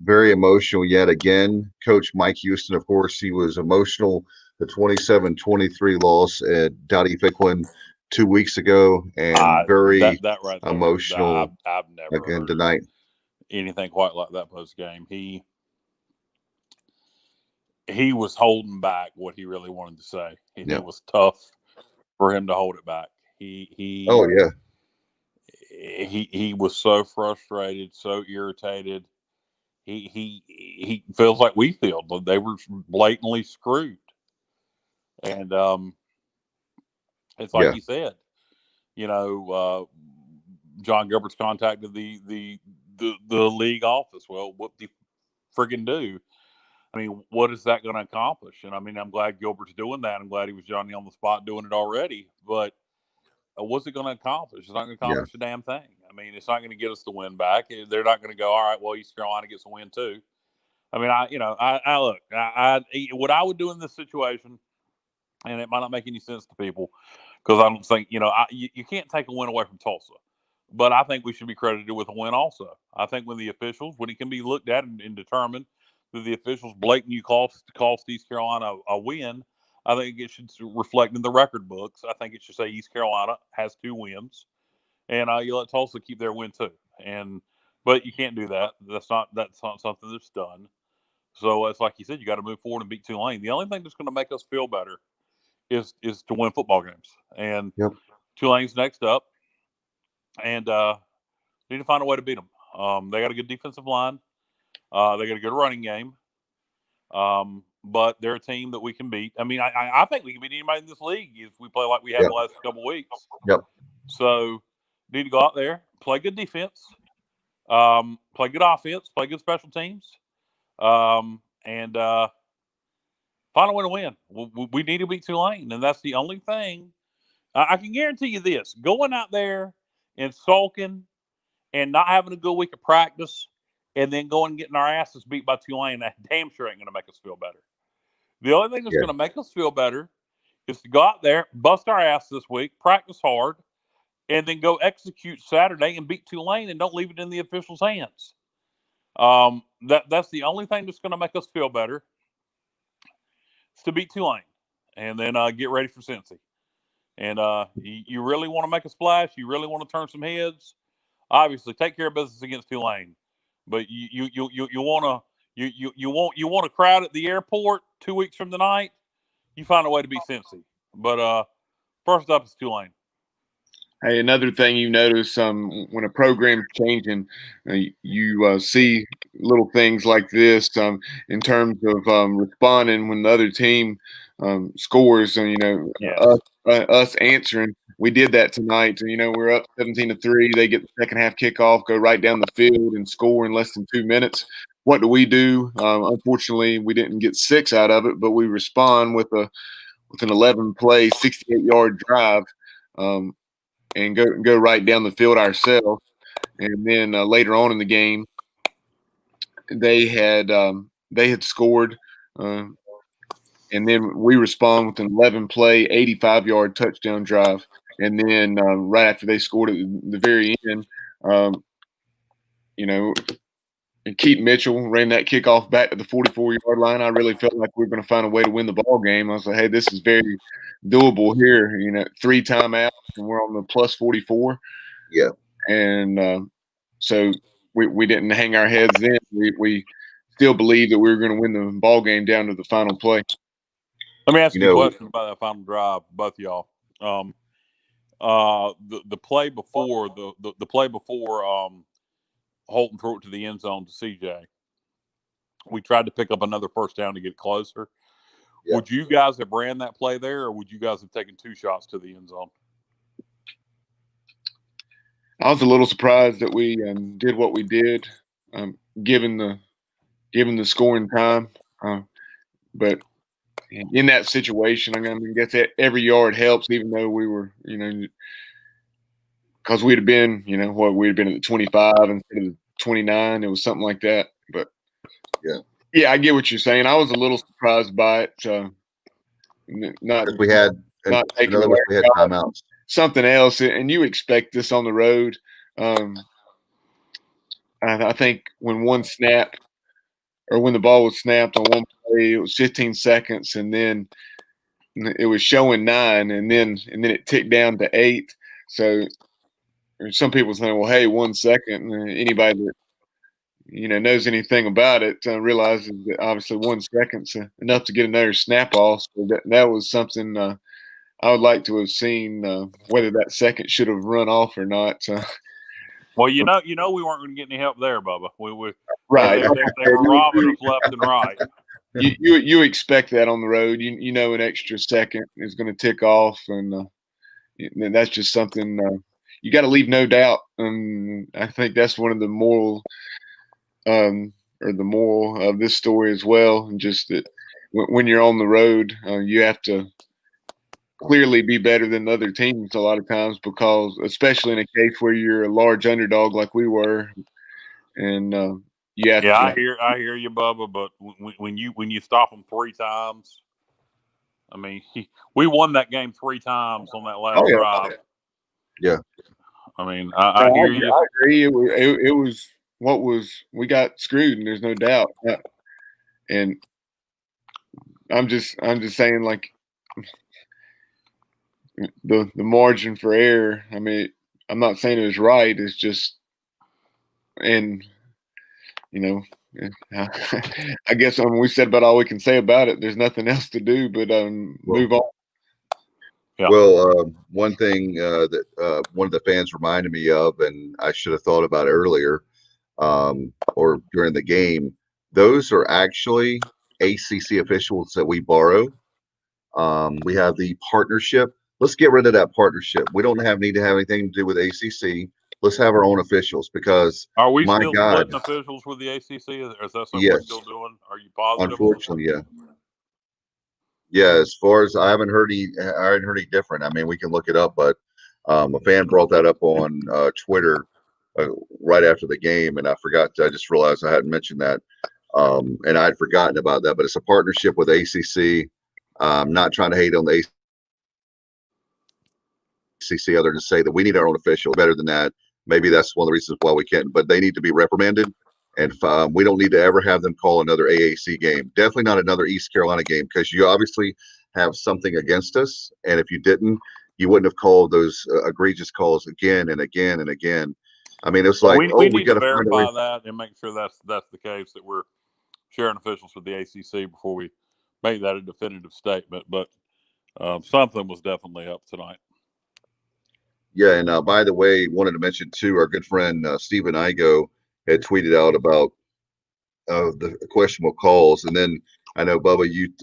very emotional yet again. Coach Mike Houston, of course, he was emotional. The 27-23 loss at Dowdy Ficklin 2 weeks ago, and very that right there, emotional I've never again heard tonight. anything quite like that post game. He was holding back what he really wanted to say, and Yeah. it was tough for him to hold it back. He Oh yeah. He was so frustrated, so irritated. He feels like we feel they were blatantly screwed, and it's like you said, John Gilbert's contacted the league office. Well, what do you friggin' do? I mean, what is that going to accomplish? And I mean, I'm glad Gilbert's doing that. I'm glad he was Johnny on the spot doing it already. But what's it going to accomplish? It's not going to accomplish a damn thing. I mean, it's not going to get us the win back. They're not going to go, all right, well, East Carolina gets a win too. I mean, what I would do in this situation, and it might not make any sense to people, because I don't think, you can't take a win away from Tulsa. But I think we should be credited with a win also. I think when it can be looked at and determined that the officials blatantly cost East Carolina a win, I think it should reflect in the record books. I think it should say East Carolina has 2 wins, and you let Tulsa keep their win too. But you can't do that. That's not something that's done. So it's like you said, you got to move forward and beat Tulane. The only thing that's going to make us feel better is to win football games. And Tulane's next up, and need to find a way to beat them. They got a good defensive line. They got a good running game. But they're a team that we can beat. I mean, I think we can beat anybody in this league if we play like we have the last couple of weeks. Yep. So need to go out there, play good defense, play good offense, play good special teams, and find a way to win. We need to beat Tulane, and that's the only thing. I can guarantee you this: going out there and sulking and not having a good week of practice, and then going and getting our asses beat by Tulane, that damn sure ain't going to make us feel better. The only thing that's going to make us feel better is to go out there, bust our ass this week, practice hard, and then go execute Saturday and beat Tulane, and don't leave it in the officials' hands. That's the only thing that's going to make us feel better. Is to beat Tulane, and then get ready for Cincy. And you really want to make a splash. You really want to turn some heads. Obviously, take care of business against Tulane, but you want a crowd at the airport 2 weeks from tonight. You find a way to beat Cincy. But first up is Tulane. Hey, another thing you notice when a program's changing, you see little things like this in terms of responding when the other team scores. And us answering. We did that tonight. We're up 17-3. They get the second half kickoff, go right down the field, and score in less than 2 minutes. What do we do? Unfortunately, we didn't get 6 out of it, but we respond with an 11-play, 68-yard drive. And go right down the field ourselves. And then later on in the game, they had scored, and then we respond with an 11-play, 85-yard touchdown drive. And then right after they scored at the very end, and Keaton Mitchell ran that kickoff back to the 44-yard line. I really felt like we were going to find a way to win the ball game. I was like, hey, this is very doable here. 3 timeouts, and we're on the plus 44. Yeah. And so we didn't hang our heads then. We still believed that we were going to win the ball game down to the final play. Let me ask You you a know, question about that final drive, both of y'all. The play before the play before Holton threw it to the end zone to CJ. We tried to pick up another first down to get closer. Yeah. Would you guys have ran that play there, or would you guys have taken 2 shots to the end zone? I was a little surprised that we did what we did, given the scoring time. But in that situation, I guess that every yard helps, even though we were, because we'd have been, we'd have been at the 25 instead of the 29. It was something like that. But yeah, I get what you're saying. I was a little surprised by it. Not we had, taking in other words, we had timeouts. Something else, and you expect this on the road. I think when when the ball was snapped on one play, it was 15 seconds, and then it was showing 9, and then it ticked down to 8. So some people saying, "Well, hey, 1 second." Anybody that knows anything about it realizes that obviously 1 second's enough to get another snap off. So that was something I would like to have seen, whether that second should have run off or not. Well, we weren't going to get any help there, Bubba. Right. They were robbing us left and right. You expect that on the road. An extra second is going to tick off, and that's just something you got to leave no doubt. I think that's one of the moral, or the moral of this story as well. And just that when you're on the road, you have to clearly be better than the other teams a lot of times, because especially in a case where you're a large underdog like we were, and you have to. I hear you, Bubba. But when you stop them 3 times, I mean, we won that game 3 times on that last drive. Yeah. I mean, I hear you. I agree. It was we got screwed, and there's no doubt. And I'm just saying, like, the margin for error. I mean, I'm not saying it was right. It's just, and I guess we said about all we can say about it. There's nothing else to do but move on. Yeah. Well, one thing that one of the fans reminded me of, and I should have thought about earlier, or during the game, those are actually ACC officials that we borrow. We have the partnership. Let's get rid of that partnership. We don't need to have anything to do with ACC. Let's have our own officials, because are we my still God, splitting officials with the ACC? Or is that something yes, we're still doing? Are you positive? Unfortunately, yeah. Yeah, as far as I haven't heard any different. I mean, we can look it up, but a fan brought that up on Twitter right after the game, and I just realized I hadn't mentioned that, and I'd forgotten about that. But it's a partnership with ACC. Not trying to hate on the ACC, other than to say that we need our own official. Better than that, maybe that's one of the reasons why we can't. But they need to be reprimanded, and we don't need to ever have them call another AAC game. Definitely not another East Carolina game, because you obviously have something against us. And if you didn't, you wouldn't have called those egregious calls again and again and again. I mean, it's like, we we got to to verify that and make sure that's the case, that we're sharing officials with the ACC before we make that a definitive statement. But something was definitely up tonight. Yeah, and by the way, wanted to mention too, our good friend Stephen Igo had tweeted out about the questionable calls, and then I know, Bubba, you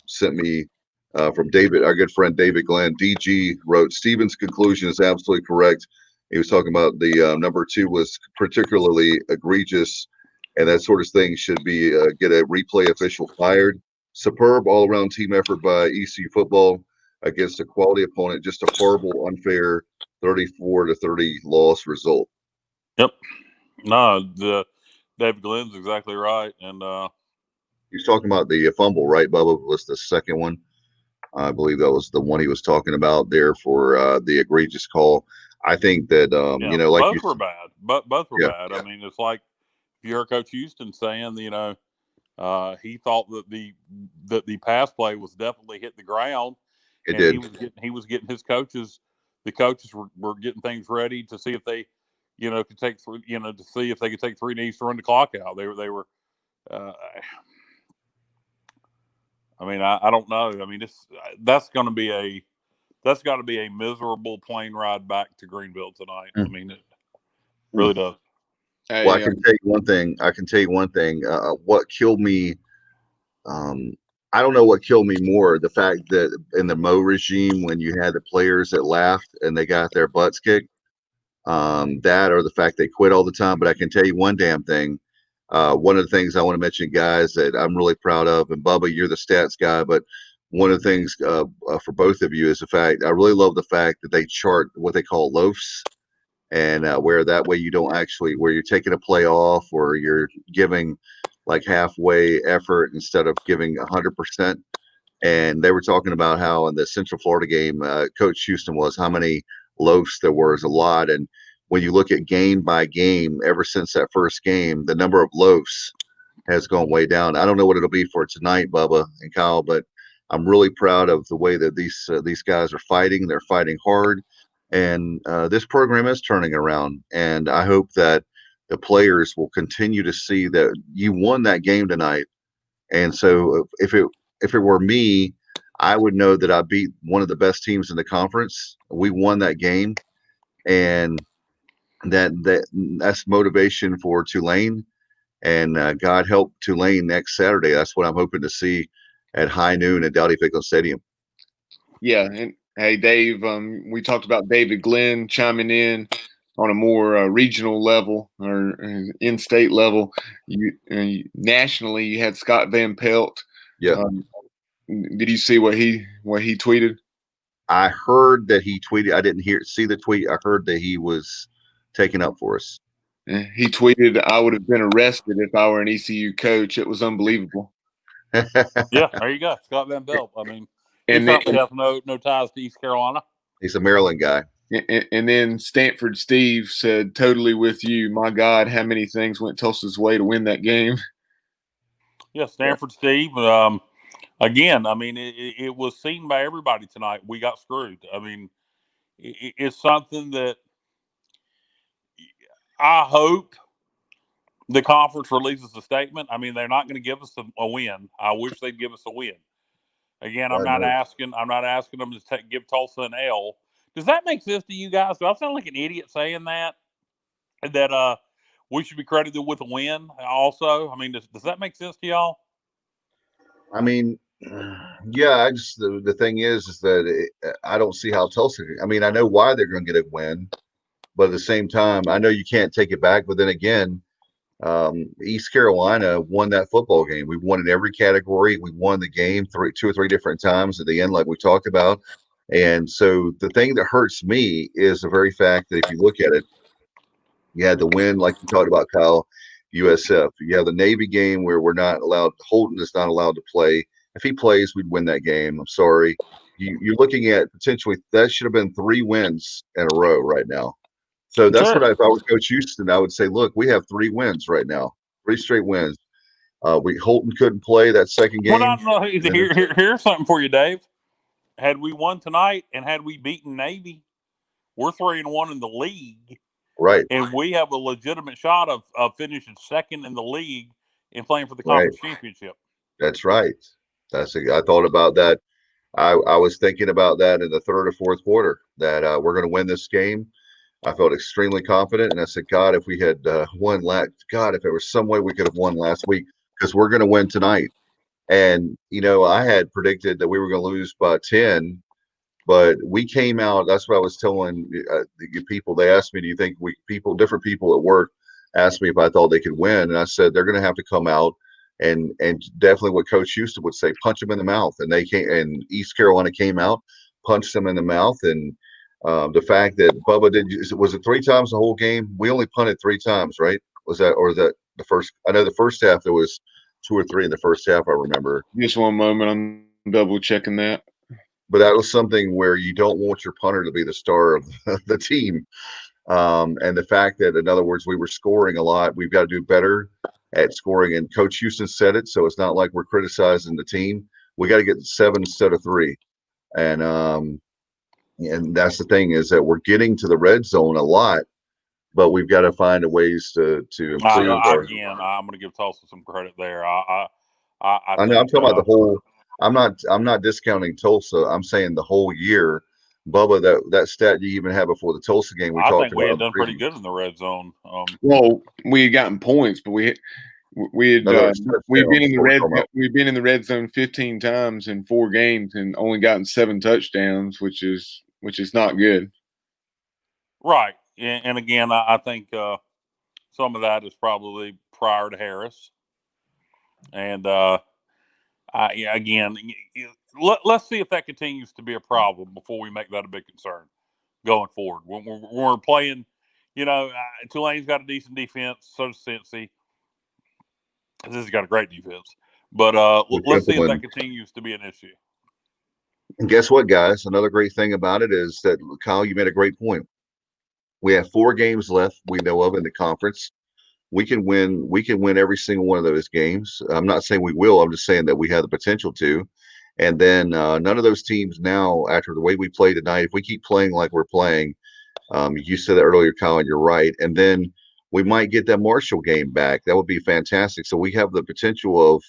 sent me from David, our good friend David Glenn. DG wrote, Stephen's conclusion is absolutely correct. He was talking about the number 2 was particularly egregious, and that sort of thing should be get a replay official fired. Superb all-around team effort by ECU football against a quality opponent. Just a horrible, unfair 34-30 loss result. Yep. No, David Glenn's exactly right, and he was talking about the fumble, right, Bubba? Was the second one? I believe that was the one he was talking about there for the egregious call. I think that like both were bad. Both were bad. I mean, it's like if you heard Coach Houston saying, he thought that the pass play was definitely hit the ground. It did. He was getting his coaches. The coaches were getting things ready to see if they, could take to see if they could take 3 knees to run the clock out. They were. I mean, I don't know. I mean, that's got to be a miserable plane ride back to Greenville tonight. I mean, it really does. Well, I can tell you one thing. What killed me, I don't know what killed me more, the fact that in the Mo regime, when you had the players that laughed and they got their butts kicked, that or the fact they quit all the time. But I can tell you one damn thing. One of the things I want to mention, guys, that I'm really proud of, and Bubba, you're the stats guy, but one of the things for both of you is the fact I really love the fact that they chart what they call loafs, and where that way you don't actually where you're taking a play off or you're giving like halfway effort instead of giving 100%. And they were talking about how in the Central Florida game, Coach Houston was how many loafs there was, a lot. And when you look at game by game, ever since that first game, the number of loafs has gone way down. I don't know what it'll be for tonight, Bubba and Kyle, but I'm really proud of the way that these guys are fighting. They're fighting hard, and this program is turning around. And I hope that the players will continue to see that you won that game tonight. And so if it were me, I would know that I beat one of the best teams in the conference. We won that game, and that's motivation for Tulane. And God help Tulane next Saturday. That's what I'm hoping to see at high noon at Dowdy-Ficklen Stadium. Yeah, and hey, Dave, we talked about David Glenn chiming in on a more regional level or in-state level. Nationally, you had Scott Van Pelt. Yeah. Did you see what he tweeted? I heard that he tweeted. I didn't see the tweet. I heard that he was taking up for us. He tweeted, "I would have been arrested if I were an ECU coach. It was unbelievable." Yeah, there you go, Scott Van Pelt. I mean, he certainly has no ties to East Carolina. He's a Maryland guy. And then Stanford Steve said, "Totally with you. My God, how many things went Tulsa's way to win that game?" Yeah, Stanford Steve. Again, I mean, it was seen by everybody tonight. We got screwed. I mean, it's something that I hope the conference releases a statement. I mean, they're not going to give us a win. I wish they'd give us a win. Again, I'm not asking them to give Tulsa an L. Does that make sense to you guys? Do I sound like an idiot saying that? That we should be credited with a win also? I mean, does that make sense to y'all? I mean, yeah. The thing is that I don't see how Tulsa. I mean, I know why they're going to get a win, but at the same time, I know you can't take it back. But then again, East Carolina won that football game. We won in every category. We won the game 2 or 3 different times at the end, like we talked about. And so the thing that hurts me is the very fact that if you look at it, you had the win, like you talked about, Kyle, USF. You have the Navy game where we're not allowed. Holton is not allowed to play. If he plays, we'd win that game. I'm sorry. You're looking at potentially that should have been 3 wins in a row right now. So that's what if I were Coach Houston, I would say, look, we have 3 wins right now, 3 straight wins. Holton couldn't play that second game. Well, here's something for you, Dave. Had we won tonight and had we beaten Navy, we're 3-1 in the league. Right. And we have a legitimate shot of finishing second in the league and playing for the conference championship. That's right. I thought about that. I was thinking about that in the 3rd or 4th quarter, that we're going to win this game. I felt extremely confident, and I said, God, if we had won God, if there was some way we could have won last week, because we're going to win tonight. And, I had predicted that we were going to lose by 10, but we came out. That's what I was telling the people. They asked me, do you think different people at work asked me if I thought they could win? And I said, they're going to have to come out and definitely what Coach Houston would say, punch them in the mouth. And they came, and East Carolina came out, punched them in the mouth. And the fact that Bubba was it 3 times the whole game? We only punted 3 times, right? Was that the first? I know the first half there was 2 or 3 in the first half. I remember. Just one moment, I'm double checking that. But that was something where you don't want your punter to be the star of the team. And the fact that, in other words, we were scoring a lot. We've got to do better at scoring. And Coach Houston said it, so it's not like we're criticizing the team. We got to get 7 instead of 3. And that's the thing, is that we're getting to the red zone a lot, but we've got to find ways to improve. Again, I'm going to give Tulsa some credit there. I know. I'm talking about the whole. I'm not discounting Tulsa. I'm saying the whole year, Bubba. That stat you even had before the Tulsa game we I talked think we about. had done pretty good in the red zone. Well, we had gotten points, but we had No, we've been touchdowns. in the red zone 15 times in 4 games and only gotten 7 touchdowns, which is not good. Right, and again, I think some of that is probably prior to Harris, and again, let's see if that continues to be a problem before we make that a big concern going forward. When we're playing, Tulane's got a decent defense, so does Cincy. This has got a great defense, but let's see if that continues to be an issue. And guess what, guys? Another great thing about it is that, Kyle, you made a great point. We have 4 games left we know of in the conference. We can win every single one of those games. I'm not saying we will. I'm just saying that we have the potential to. And then none of those teams now, after the way we play tonight, if we keep playing like we're playing, you said that earlier, Kyle, and you're right. And then we might get that Marshall game back. That would be fantastic. So we have the potential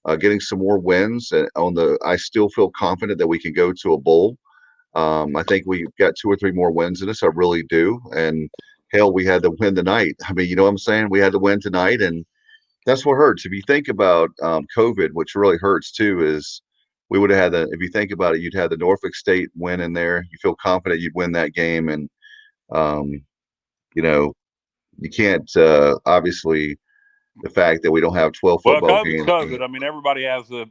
of getting some more wins. I still feel confident that we can go to a bowl. I think we've got 2 or 3 more wins in us. I really do. And hell, we had to win tonight. I mean, you know what I'm saying? We had to win tonight, and that's what hurts. If you think about COVID, which really hurts too, is we would have had if you think about it, you'd have the Norfolk State win in there. You feel confident you'd win that game, and you can't obviously the fact that we don't have 12 football games. COVID. I mean, everybody has a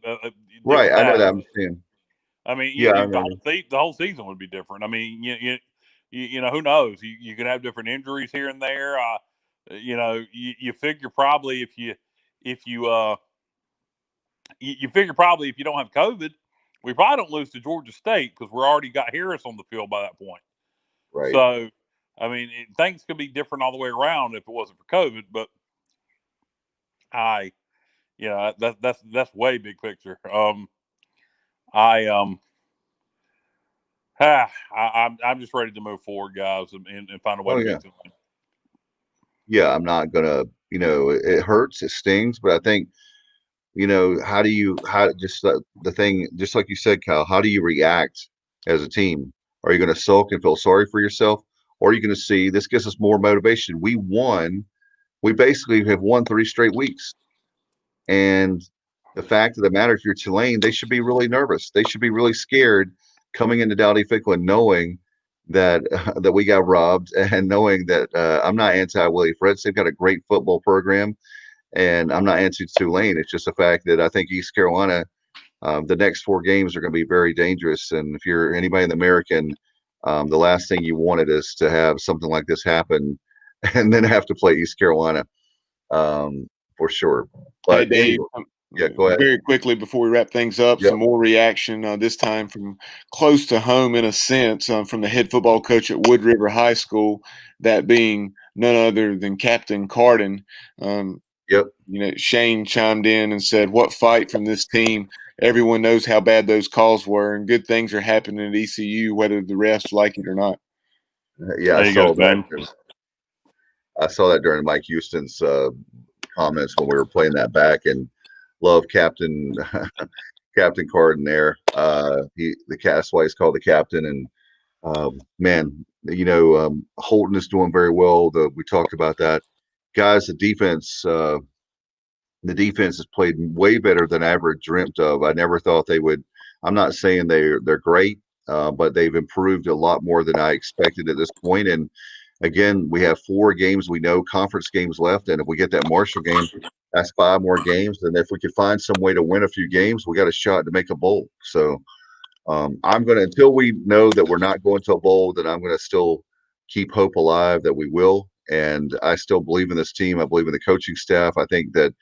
right. I know that. I'm saying. I mean, yeah, the whole season would be different. I mean, who knows? You could have different injuries here and there. You figure probably if you figure probably if you don't have COVID, we probably don't lose to Georgia State because we're already got Harris on the field by that point. Right. So, I mean, things could be different all the way around if it wasn't for COVID. But that's way big picture. I'm just ready to move forward, guys, and find a way to beat them. Yeah, I'm not gonna. It hurts, it stings, but I think, just the thing, just like you said, Kyle, how do you react as a team? Are you going to sulk and feel sorry for yourself, or are you going to see this gives us more motivation? We won. We basically have won 3 straight weeks, and the fact of the matter, if you're Tulane, they should be really nervous. They should be really scared coming into Dowdy-Ficklen, knowing that that we got robbed, and knowing that I'm not anti-Willie Fritz. They've got a great football program, and I'm not anti-Tulane. It's just the fact that I think East Carolina, the next 4 games are going to be very dangerous. And if you're anybody in the American, the last thing you wanted is to have something like this happen and then have to play East Carolina, for sure. But hey, Dave, anyway, yeah, go ahead. Very quickly before we wrap things up, some more reaction, this time from close to home in a sense, from the head football coach at Wood River High School, that being none other than Captain Carden. Shane chimed in and said, "What fight from this team? Everyone knows how bad those calls were, and good things are happening at ECU, whether the refs like it or not." Yeah, I saw that. I saw that during Mike Houston's comments when we were playing that back, and love Captain Carden there. That's why he's called the captain. And man, Holton is doing very well. We talked about that, guys. The defense has played way better than I ever dreamt of. I never thought they would. I'm not saying they're great, but they've improved a lot more than I expected at this point. And again, we have 4 games, we know, conference games left, and if we get that Marshall game, that's 5 more games. And if we could find some way to win a few games, we got a shot to make a bowl. So I'm going to, until we know that we're not going to a bowl, then I'm going to still keep hope alive that we will. And I still believe in this team. I believe in the coaching staff. I think that,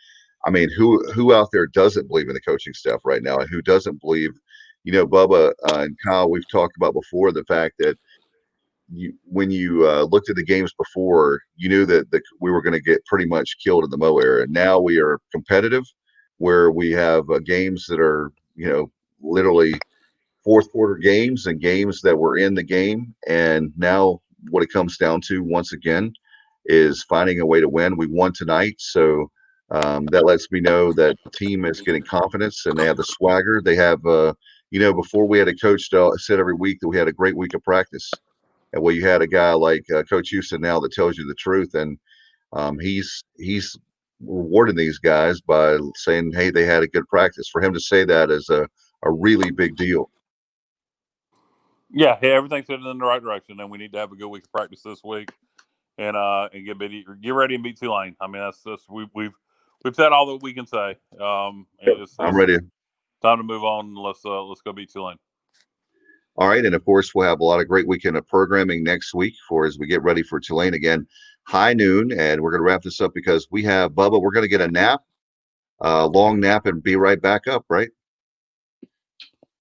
I mean, who out there doesn't believe in the coaching staff right now, and who doesn't believe, Bubba and Kyle, we've talked about before the fact that when you looked at the games before, you knew that we were going to get pretty much killed in the Mo era. Now we are competitive, where we have games that are, literally fourth quarter games and games that were in the game. And now what it comes down to, once again, is finding a way to win. We won tonight, so That lets me know that the team is getting confidence and they have the swagger. They have, before we had a coach said every week that we had a great week of practice. And well, you had a guy like Coach Houston now that tells you the truth, and he's rewarding these guys by saying, "Hey, they had a good practice." For him to say that is a really big deal. Yeah, everything's heading in the right direction, and we need to have a good week of practice this week, and get ready and beat Tulane. I mean, we've said all that we can say. I'm ready. Time to move on. Let's go beat Tulane. All right, and of course we'll have a lot of great weekend of programming next week as we get ready for Tulane again, high noon, and we're going to wrap this up because we have Bubba. We're going to get a nap, long nap, and be right back up, right?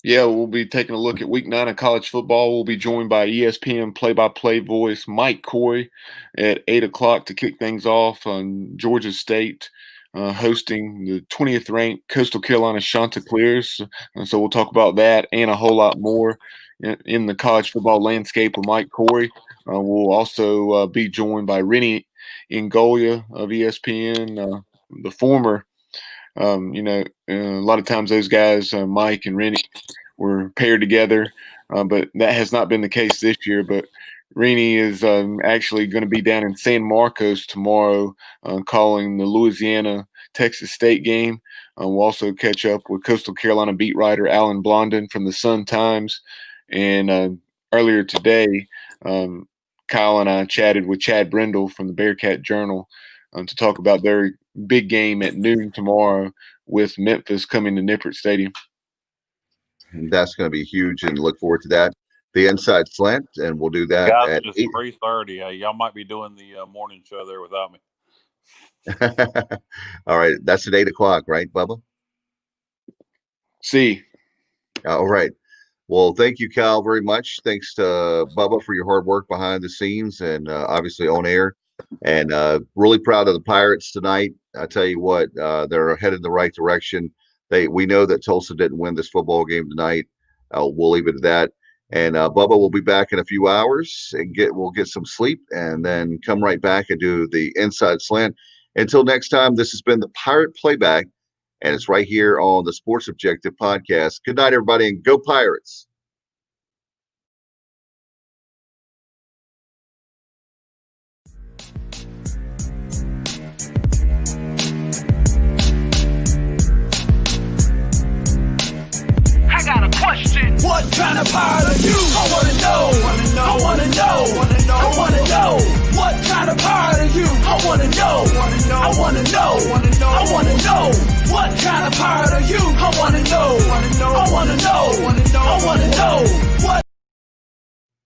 Yeah, we'll be taking a look at Week 9 of college football. We'll be joined by ESPN play-by-play voice Mike Coy at 8 o'clock to kick things off on Georgia State hosting the 20th ranked Coastal Carolina Chanticleers. So we'll talk about that and a whole lot more in the college football landscape with Mike Coy. We'll also be joined by Rennie Ngolia of ESPN, the former. A lot of times those guys, Mike and Rennie, were paired together, but that has not been the case this year. But Rennie is actually going to be down in San Marcos tomorrow calling the Louisiana-Texas State game. We'll also catch up with Coastal Carolina beat writer Alan Blondin from the Sun-Times. And earlier today, Kyle and I chatted with Chad Brindle from the Bearcat Journal to talk about their big game at noon tomorrow with Memphis coming to Nippert Stadium. And that's going to be huge, and look forward to that. The Inside Slant, and we'll do that Guys, at it's 8. 3:30. Y'all might be doing the morning show there without me. All right, that's at 8 o'clock, right, Bubba? See. All right. Well, thank you, Kyle, very much. Thanks to Bubba for your hard work behind the scenes and obviously on air. And really proud of the Pirates tonight. I tell you what, they're headed in the right direction. We know that Tulsa didn't win this football game tonight. We'll leave it at that. And Bubba will be back in a few hours and we'll get some sleep and then come right back and do the Inside Slant. Until next time, this has been the Pirate Playback. And it's right here on the Sports Objective podcast. Good night, everybody, and go Pirates.